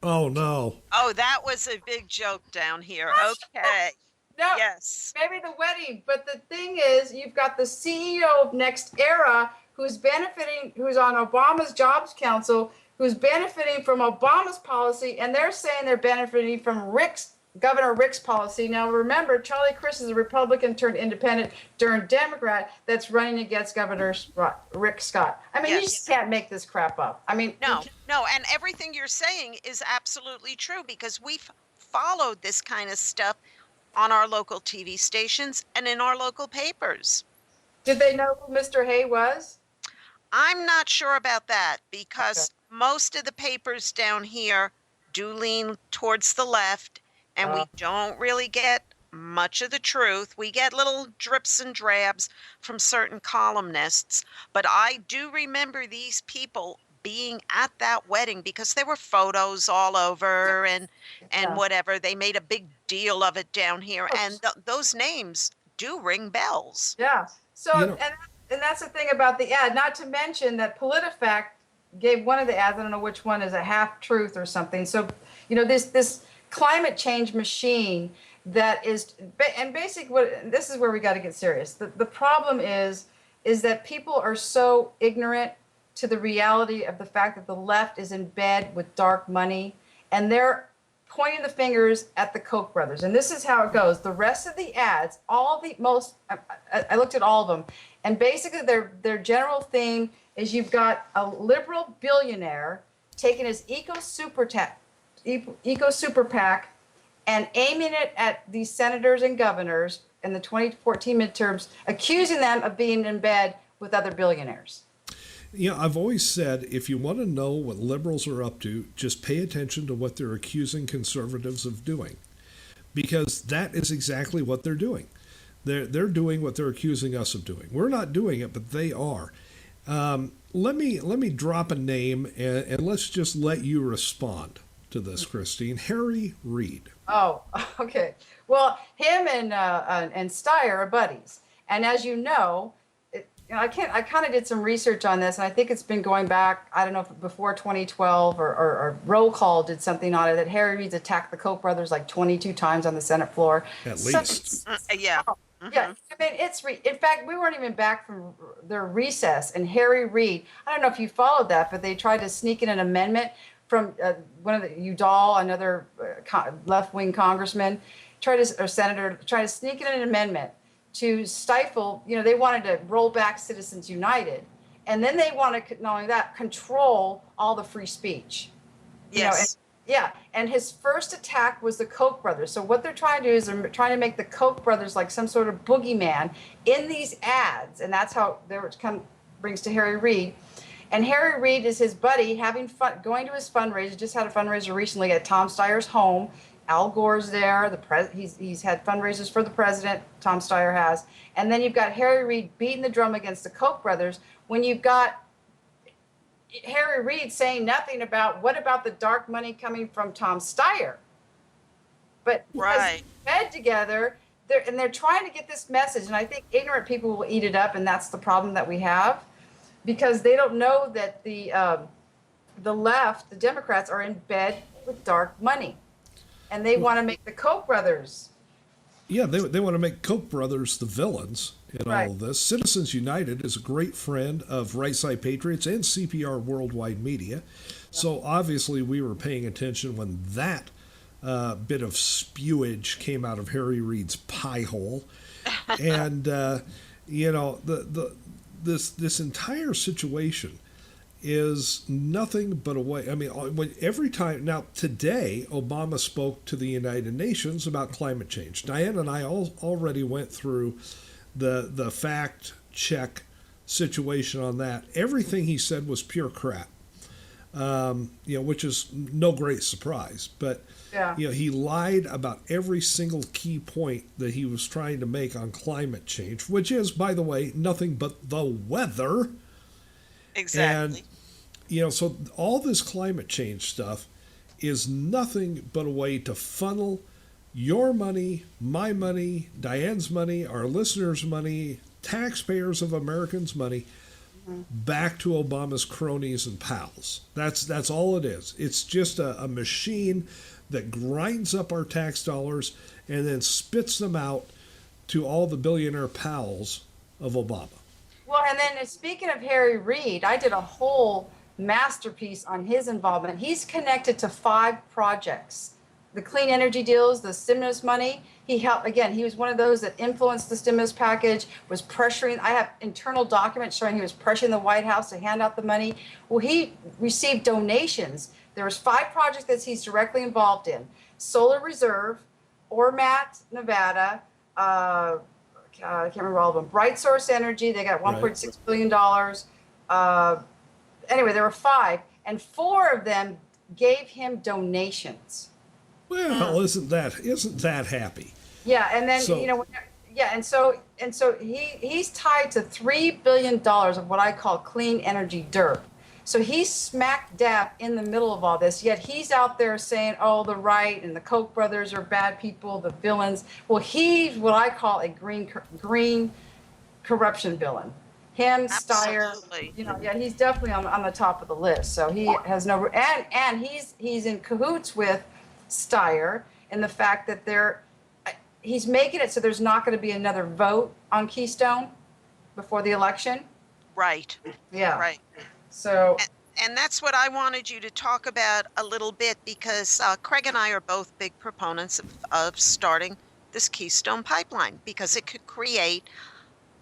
Oh, no. Oh, that was a big joke down here. Okay. No, yes. Maybe the wedding. But the thing is, you've got the CEO of Next Era who's benefiting, who's on Obama's Jobs Council, who's benefiting from Obama's policy, and they're saying they're benefiting from Governor Rick's policy. Now, remember, Charlie Crist is a Republican turned independent turned Democrat that's running against Governor Rick Scott. I mean, you just can't make this crap up. I mean, no, and everything you're saying is absolutely true, because we've followed this kind of stuff on our local TV stations and in our local papers. Did they know who Mr. Hay was? I'm not sure about that, because most of the papers down here do lean towards the left, and we don't really get much of the truth. We get little drips and drabs from certain columnists, but I do remember these people being at that wedding because there were photos all over and Yeah. whatever. They made a big deal of it down here, and those names do ring bells. Yeah. So, You know- and that's the thing about the ad. Not to mention that PolitiFact gave one of the ads, I don't know which one, is a half truth or something. So, this climate change machine that is, and basically this is where we got to get serious. The problem is that people are so ignorant to the reality of the fact that the left is in bed with dark money, and they're pointing the fingers at the Koch brothers. And this is how it goes. The rest of the ads, I looked at all of them, and basically their general theme is you've got a liberal billionaire taking his eco super PAC and aiming it at these senators and governors in the 2014 midterms, accusing them of being in bed with other billionaires. I've always said if you want to know what liberals are up to, just pay attention to what they're accusing conservatives of doing, because that is exactly what they're doing. They're doing what they're accusing us of doing. We're not doing it, but they are. Let me drop a name and let's just let you respond to this, Christine. Harry Reid. Oh, okay. Well, him and Steyer are buddies, and as you know, I kind of did some research on this, and I think it's been going back, I don't know if before 2012 or Roll Call did something on it, that Harry Reid's attacked the Koch brothers like 22 times on the Senate floor. At least. Yeah. Yeah, I mean, in fact, we weren't even back from their recess, and Harry Reid, I don't know if you followed that, but they tried to sneak in an amendment from one of the Udall, another left-wing congressman, senator, tried to sneak in an amendment to stifle, they wanted to roll back Citizens United. And then they want to, not only that, control all the free speech. Yes. And his first attack was the Koch brothers. So what they're trying to do is they're trying to make the Koch brothers like some sort of boogeyman in these ads. And that's how brings to Harry Reid. And Harry Reid is his buddy having fun, going to his fundraiser, just had a fundraiser recently at Tom Steyer's home. Al Gore's there. He's had fundraisers for the president, Tom Steyer has. And then you've got Harry Reid beating the drum against the Koch brothers when you've got Harry Reid saying nothing about what about the dark money coming from Tom Steyer. But right, fed together, they're trying to get this message, and I think ignorant people will eat it up, and that's the problem that we have, because they don't know that the left, the Democrats, are in bed with dark money. And they want to make the Koch brothers. Yeah, they want to make Koch brothers the villains in Right. all of this. Citizens United is a great friend of Right Side Patriots and CPR Worldwide Media. So obviously we were paying attention when that bit of spewage came out of Harry Reid's pie hole. And, this entire situation is nothing but a way. I mean, every time now today, Obama spoke to the United Nations about climate change. Diane and I already went through the fact check situation on that. Everything he said was pure crap. Which is no great surprise. But Yeah. he lied about every single key point that he was trying to make on climate change, which is, by the way, nothing but the weather. Exactly. And, so all this climate change stuff is nothing but a way to funnel your money, my money, Diane's money, our listeners' money, taxpayers of Americans' money back to Obama's cronies and pals. That's all it is. It's just a machine that grinds up our tax dollars and then spits them out to all the billionaire pals of Obama. Well, and then speaking of Harry Reid, I did a whole masterpiece on his involvement. He's connected to 5 projects. The clean energy deals, the stimulus money. He helped, again, he was one of those that influenced the stimulus package, was pressuring. I have internal documents showing he was pressuring the White House to hand out the money. Well, he received donations. There was 5 projects that he's directly involved in. Solar Reserve, Ormat, Nevada, I can't remember all of them. Bright Source Energy, they got $1.6 billion. Anyway, there were 5, and 4 of them gave him donations. Well, isn't that happy? Yeah, and then So- and so he's tied to $3 billion of what I call clean energy dirt. So he's smack dab in the middle of all this, yet he's out there saying, oh, the right and the Koch brothers are bad people, the villains. Well, he's what I call a green corruption villain. Him, Steyer, he's definitely on the top of the list. So he has no, and he's in cahoots with Steyer in the fact that he's making it so there's not going to be another vote on Keystone before the election. Right. Yeah. Right. So. And that's what I wanted you to talk about a little bit, because Craig and I are both big proponents of starting this Keystone pipeline, because it could create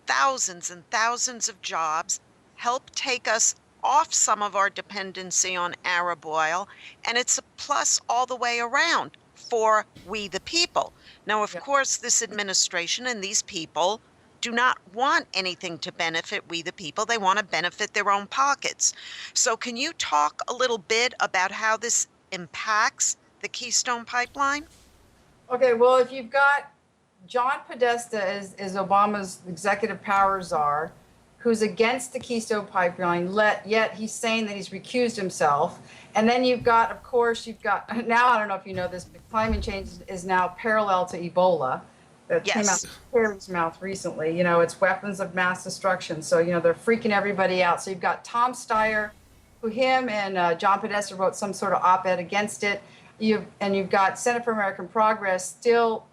thousands and thousands of jobs, help take us off some of our dependency on Arab oil, and it's a plus all the way around for we the people. Now, of course, this administration and these people do not want anything to benefit we the people. They want to benefit their own pockets. So can you talk a little bit about how this impacts the Keystone pipeline? Okay, well, if you've got John Podesta is Obama's executive power czar, who's against the Keystone pipeline, yet he's saying that he's recused himself. And then you've got, of course, now I don't know if you know this, but climate change is now parallel to Ebola. That came out of Kerry's mouth recently. It's weapons of mass destruction. So, they're freaking everybody out. So you've got Tom Steyer, who him and John Podesta wrote some sort of op-ed against it. You've got Center for American Progress still,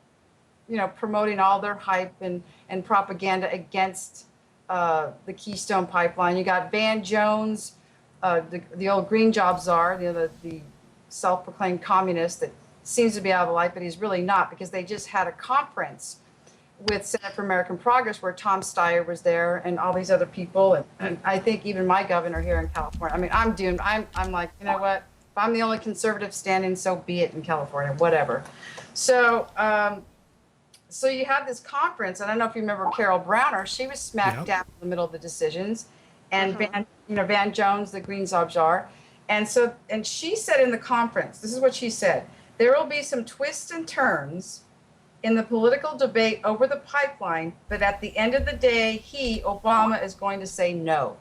promoting all their hype and propaganda against the Keystone pipeline. You got Van Jones, the old green job czar, the self-proclaimed communist that seems to be out of the light, but he's really not, because they just had a conference with Center for American Progress where Tom Steyer was there and all these other people, and I think even my governor here in California. I mean, I'm doomed. I'm like, you know what? If I'm the only conservative standing, so be it in California, whatever. So, so you have this conference, and I don't know if you remember Carol Browner. She was smack dab in the middle of the decisions, and Van Jones, the green job czar, and she said in the conference, this is what she said: there will be some twists and turns in the political debate over the pipeline, but at the end of the day, Obama, is going to say no.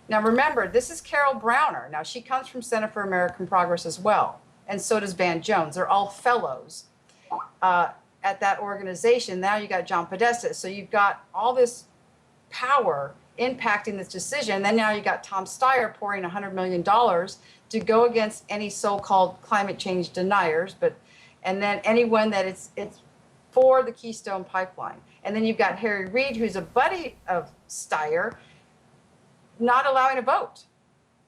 Now remember, this is Carol Browner. Now she comes from Center for American Progress as well, and so does Van Jones. They're all fellows at that organization. Now you got John Podesta. So you've got all this power impacting this decision. Then now you got Tom Steyer pouring $100 million to go against any so-called climate change deniers, and then anyone that it's for the Keystone pipeline. And then you've got Harry Reid, who's a buddy of Steyer, not allowing a vote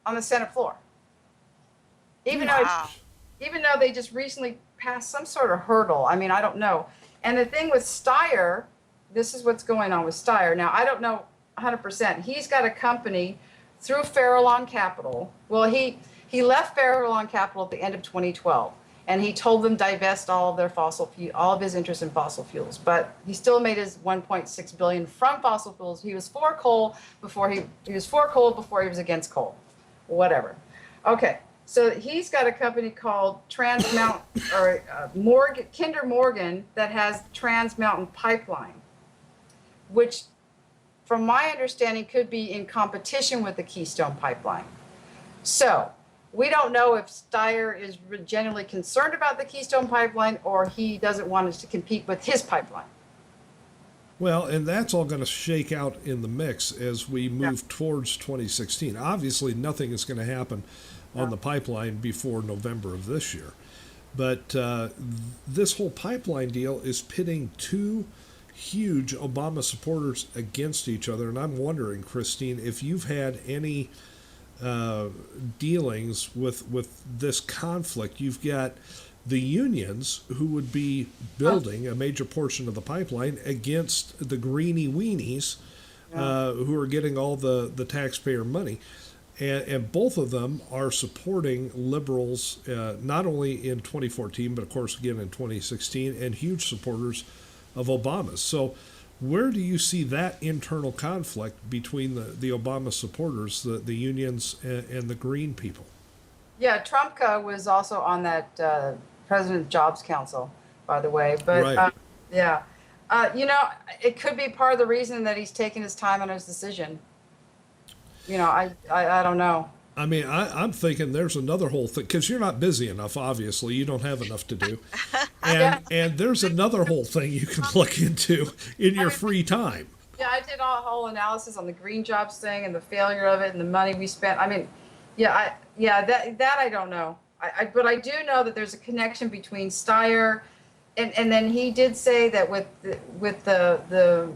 on the Senate floor. Even though they just recently passed some sort of hurdle. I mean, I don't know. And the thing with Steyer, this is what's going on with Steyer. Now, I don't know 100%. He's got a company through Farallon Capital. Well, he left Farallon Capital at the end of 2012, and he told them divest all of his interest in fossil fuels. But he still made his $1.6 billion from fossil fuels. He was for coal before he was against coal, whatever. Okay, so he's got a company called Trans Mountain Kinder Morgan that has Trans Mountain Pipeline, which, from my understanding, could be in competition with the Keystone pipeline. So we don't know if Steyer is genuinely concerned about the Keystone pipeline, or he doesn't want us to compete with his pipeline. Well, and that's all going to shake out in the mix as we move towards 2016. Obviously, nothing is going to happen on the pipeline before November of this year. But this whole pipeline deal is pitting two huge Obama supporters against each other. And I'm wondering, Christine, if you've had any dealings with this conflict. You've got the unions who would be building a major portion of the pipeline against the greenie weenies who are getting all the taxpayer money. And both of them are supporting liberals, not only in 2014, but of course again in 2016, and huge supporters of Obama's. So where do you see that internal conflict between the Obama supporters, the unions, and the Green people? Yeah, Trumka was also on that President Jobs Council, by the way. But Right. yeah, it could be part of the reason that he's taking his time on his decision. I don't know. I mean, I'm thinking there's another whole thing, because you're not busy enough, obviously. You don't have enough to do. And there's another whole thing you can look into in your free time. Yeah, I did a whole analysis on the green jobs thing and the failure of it and the money we spent. I mean, that I don't know. But I do know that there's a connection between Steyer, and then he did say that with the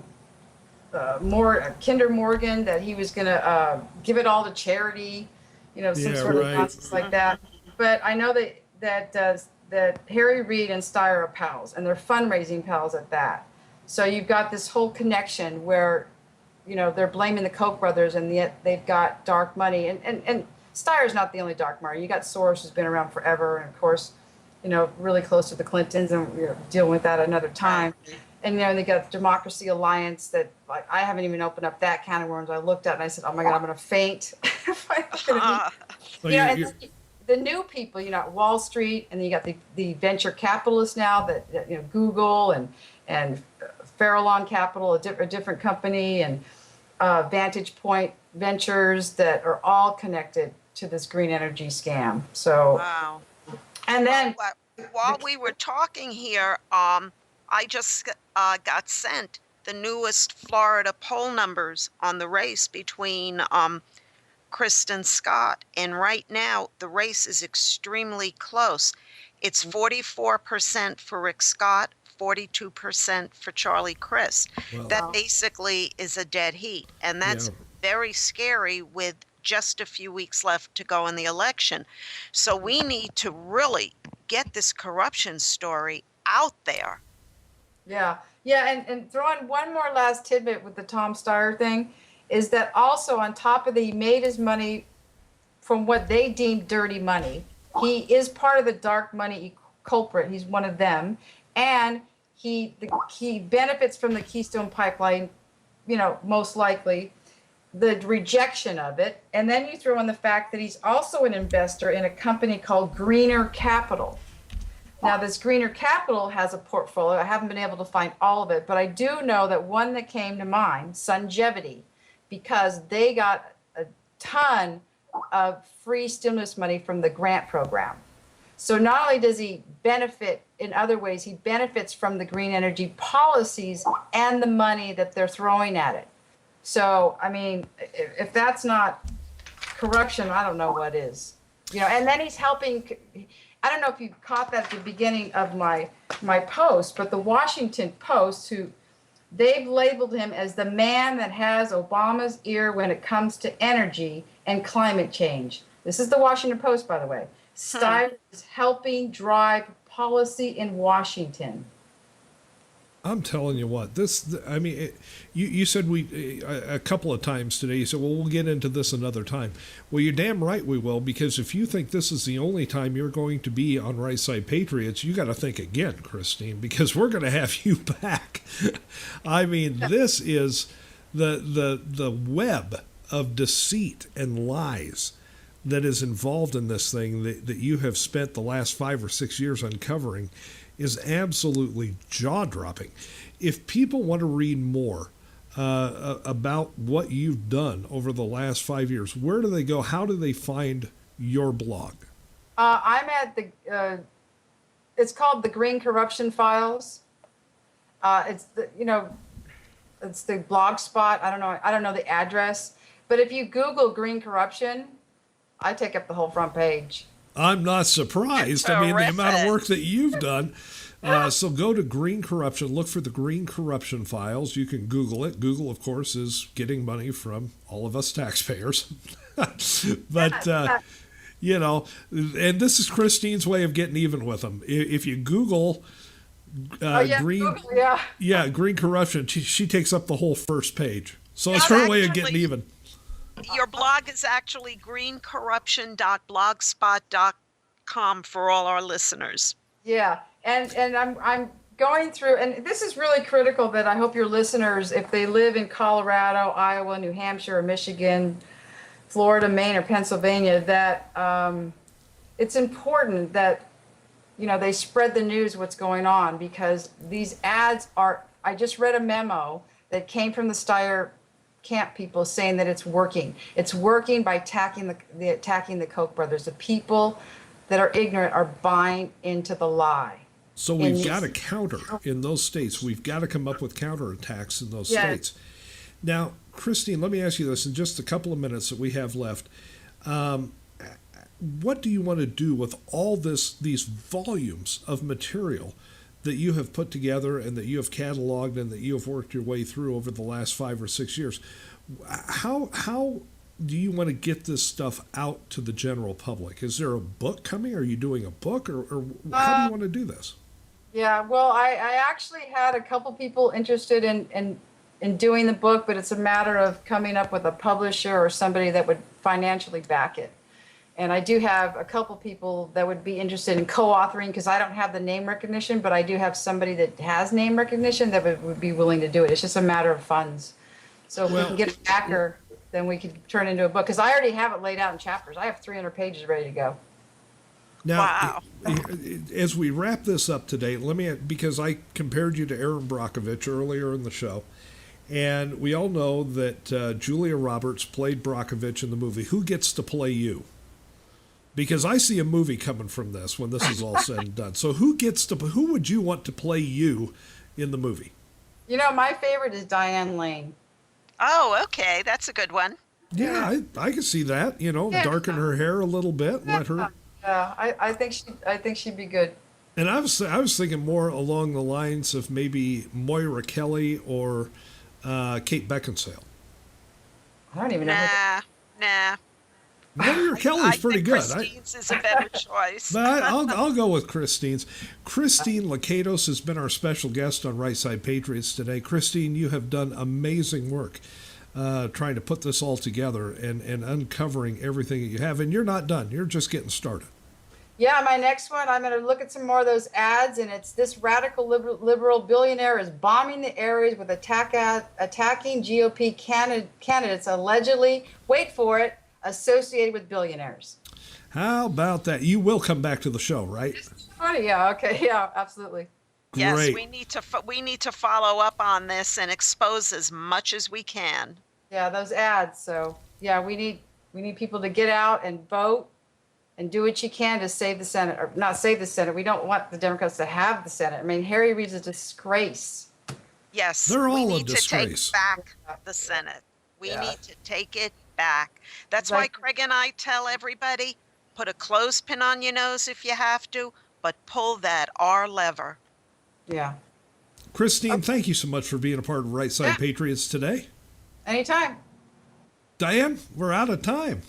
Kinder Morgan, that he was going to give it all to charity, some sort of nonsense like that. But I know that Harry Reid and Steyer are pals, and they're fundraising pals at that. So you've got this whole connection where, they're blaming the Koch brothers, and yet they've got dark money. And Steyer's not the only dark money. You got Soros, who's been around forever, and of course, really close to the Clintons, and we're dealing with that another time. And they got the Democracy Alliance that, like, I haven't even opened up that can of worms. I looked at it and I said, "Oh my God, I'm going to faint." The new people, Wall Street, and then you got the venture capitalists now that Google and Farallon Capital, a different company, and Vantage Point Ventures, that are all connected to this green energy scam. So, wow. And then while we were talking here, I just got sent the newest Florida poll numbers on the race between Chris and Scott. And right now, the race is extremely close. It's 44% for Rick Scott, 42% for Charlie Crist. Well, that basically is a dead heat. And that's very scary with just a few weeks left to go in the election. So we need to really get this corruption story out there. Yeah, and throw in one more last tidbit with the Tom Steyer thing, is that also on top of he made his money from what they deemed dirty money. He is part of the dark money culprit. He's one of them, and he benefits from the Keystone Pipeline, most likely, the rejection of it. And then you throw in the fact that he's also an investor in a company called Greener Capital. Now, this Greener Capital has a portfolio. I haven't been able to find all of it, but I do know that one that came to mind, Sungevity, because they got a ton of free stimulus money from the grant program. So not only does he benefit in other ways, he benefits from the green energy policies and the money that they're throwing at it. So, I mean, if that's not corruption, I don't know what is. And then he's helping. I don't know if you caught that at the beginning of my post, but the Washington Post, they've labeled him as the man that has Obama's ear when it comes to energy and climate change. This is the Washington Post, by the way. Steyer is helping drive policy in Washington. I'm telling you what, you said a couple of times today, you said, well, we'll get into this another time. Well, you're damn right we will, because if you think this is the only time you're going to be on Right Side Patriots, you got to think again, Christine, because we're going to have you back. I mean, this is the web of deceit and lies that is involved in this thing that you have spent the last 5 or 6 years uncovering is absolutely jaw-dropping. If people want to read more about what you've done over the last 5 years, where do they go? How do they find your blog? I'm at it's called the Green Corruption Files. It's the blog spot. I don't know the address, but if you Google green corruption, I take up the whole front page. I'm not surprised. I mean, the amount of work that you've done. So go to Green Corruption, look for the Green Corruption Files. You can Google it. Google, of course, is getting money from all of us taxpayers. But, and this is Christine's way of getting even with them. If you Google Green Corruption, she takes up the whole first page. So it's her way of getting even. Your blog is actually greencorruption.blogspot.com for all our listeners. Yeah, and I'm going through, and this is really critical that I hope your listeners, if they live in Colorado, Iowa, New Hampshire, or Michigan, Florida, Maine, or Pennsylvania, that it's important that, they spread the news what's going on, because these ads are, I just read a memo that came from the Steyer camp people saying that it's working. It's working by attacking the Koch brothers. The people that are ignorant are buying into the lie. So we've got to counter in those states. We've got to come up with counterattacks in those states. Now, Christine, let me ask you this in just a couple of minutes that we have left. What do you want to do with all these volumes of material that you have put together and that you have cataloged and that you have worked your way through over the last 5 or 6 years? How do you want to get this stuff out to the general public? Is there a book coming? Are you doing a book, or how do you want to do this? Yeah, well, I actually had a couple people interested in doing the book, but it's a matter of coming up with a publisher or somebody that would financially back it. And I do have a couple people that would be interested in co-authoring, because I don't have the name recognition, but I do have somebody that has name recognition that would be willing to do it. It's just a matter of funds. So if we can get a backer, then we could turn it into a book, because I already have it laid out in chapters. I have 300 pages ready to go. Now, as we wrap this up today, because I compared you to Aaron Brockovich earlier in the show, and we all know that Julia Roberts played Brockovich in the movie. Who gets to play you? Because I see a movie coming from this when this is all said and done. So who would you want to play you in the movie? My favorite is Diane Lane. Oh, okay. That's a good one. Yeah, I can see that. Darken her hair a little bit. Let her. Yeah, I think she'd be good. And I was thinking more along the lines of maybe Moira Kelly or Kate Beckinsale. I don't even know. Nah. Moira Kelly's pretty good. Christine's is a better choice. But I'll go with Christine's. Christine Lakatos has been our special guest on Right Side Patriots today. Christine, you have done amazing work trying to put this all together and uncovering everything that you have. And you're not done. You're just getting started. Yeah, my next one, I'm going to look at some more of those ads, and it's this radical liberal billionaire is bombing the areas with attacking GOP candidates allegedly, wait for it, associated with billionaires. How about that? You will come back to the show, right? Funny, yeah, okay, yeah, absolutely. Yes, Great. we need to follow up on this and expose as much as we can. Yeah, those ads. So yeah, we need people to get out and vote and do what you can to save the Senate, or not save the Senate. We don't want the Democrats to have the Senate. I mean, Harry Reid's a disgrace. Yes, they're all we need a disgrace. to take back the Senate. We need to take it back. That's why Craig and I tell everybody, put a clothespin on your nose if you have to, but pull that R lever. Yeah. Christine, thank you so much for being a part of Right Side Patriots today. Anytime. Diane, we're out of time.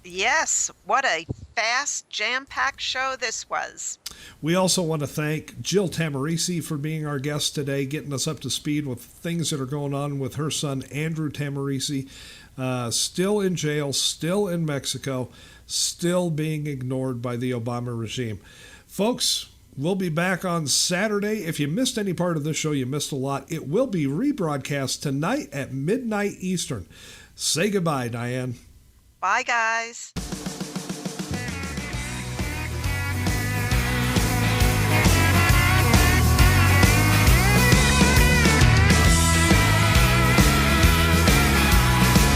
Yes, what a fast, jam-packed show this was. We also want to thank JILL TAHMOORISSI for being our guest today, getting us up to speed with things that are going on with her son, Andrew Tahmoorissi, still in jail, still in Mexico, still being ignored by the Obama regime. Folks, we'll be back on Saturday. If you missed any part of this show, you missed a lot. It will be rebroadcast tonight at midnight Eastern. Say goodbye, Diane. Bye, guys.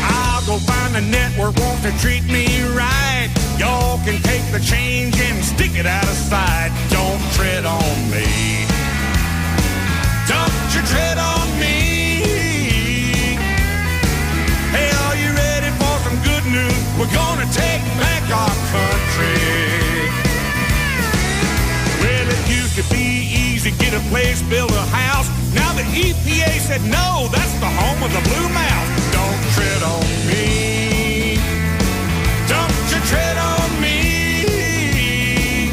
I'll go find a network wants to treat me right. Y'all can take the change and stick it out of sight. Don't tread on me. Don't you tread on me. Hey, are you ready for some good news? We're gonna take back our country. Well, it used to be easy, get a place, build a house. Now the EPA said no, that's the home of the blue mouse. Don't tread on me. Don't you tread on me.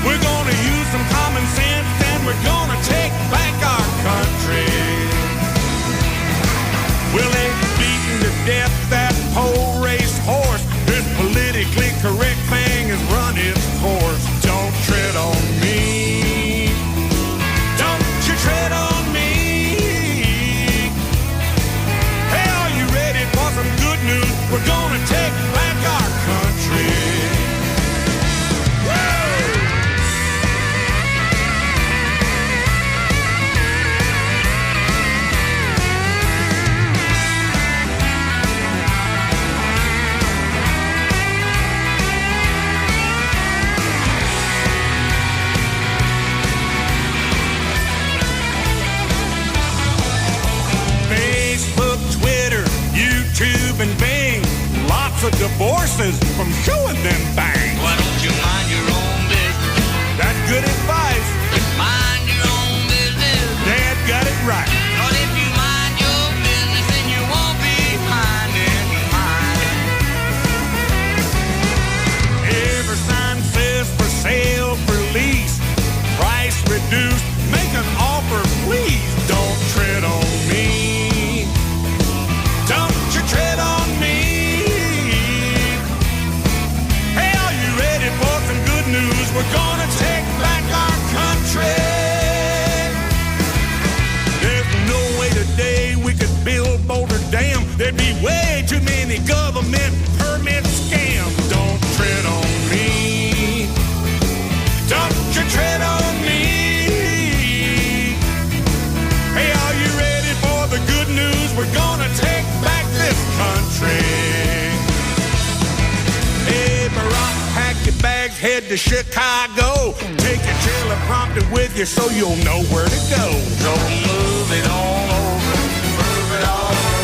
We're gonna use some common sense and we're gonna take back our country. Well, they've beaten to death that pole race horse. This politically correct thing has run its course. Don't tread on me. Don't you tread on me. Hey, are you ready for some good bosses from showing them bangs. Why don't you mind your own business? That's good advice. Mind your own business. Dad got it right. But if you mind your business, then you won't be minding your mind. Every sign says for sale, for lease, price reduced, make an offer, please. Don't tread on me. Don't you tread on me. Hey, are you ready for some good news? We're gonna take back our country. There's no way today we could build Boulder Dam. There'd be way too many government permit scams. Don't tread on me. Don't you tread on me. Hey, are you ready for the good news? We're gonna take back this country. Hey, Barack, pack your bags, head to Chicago. Take your teleprompter with you so you'll know where to go. So move it all over, move it all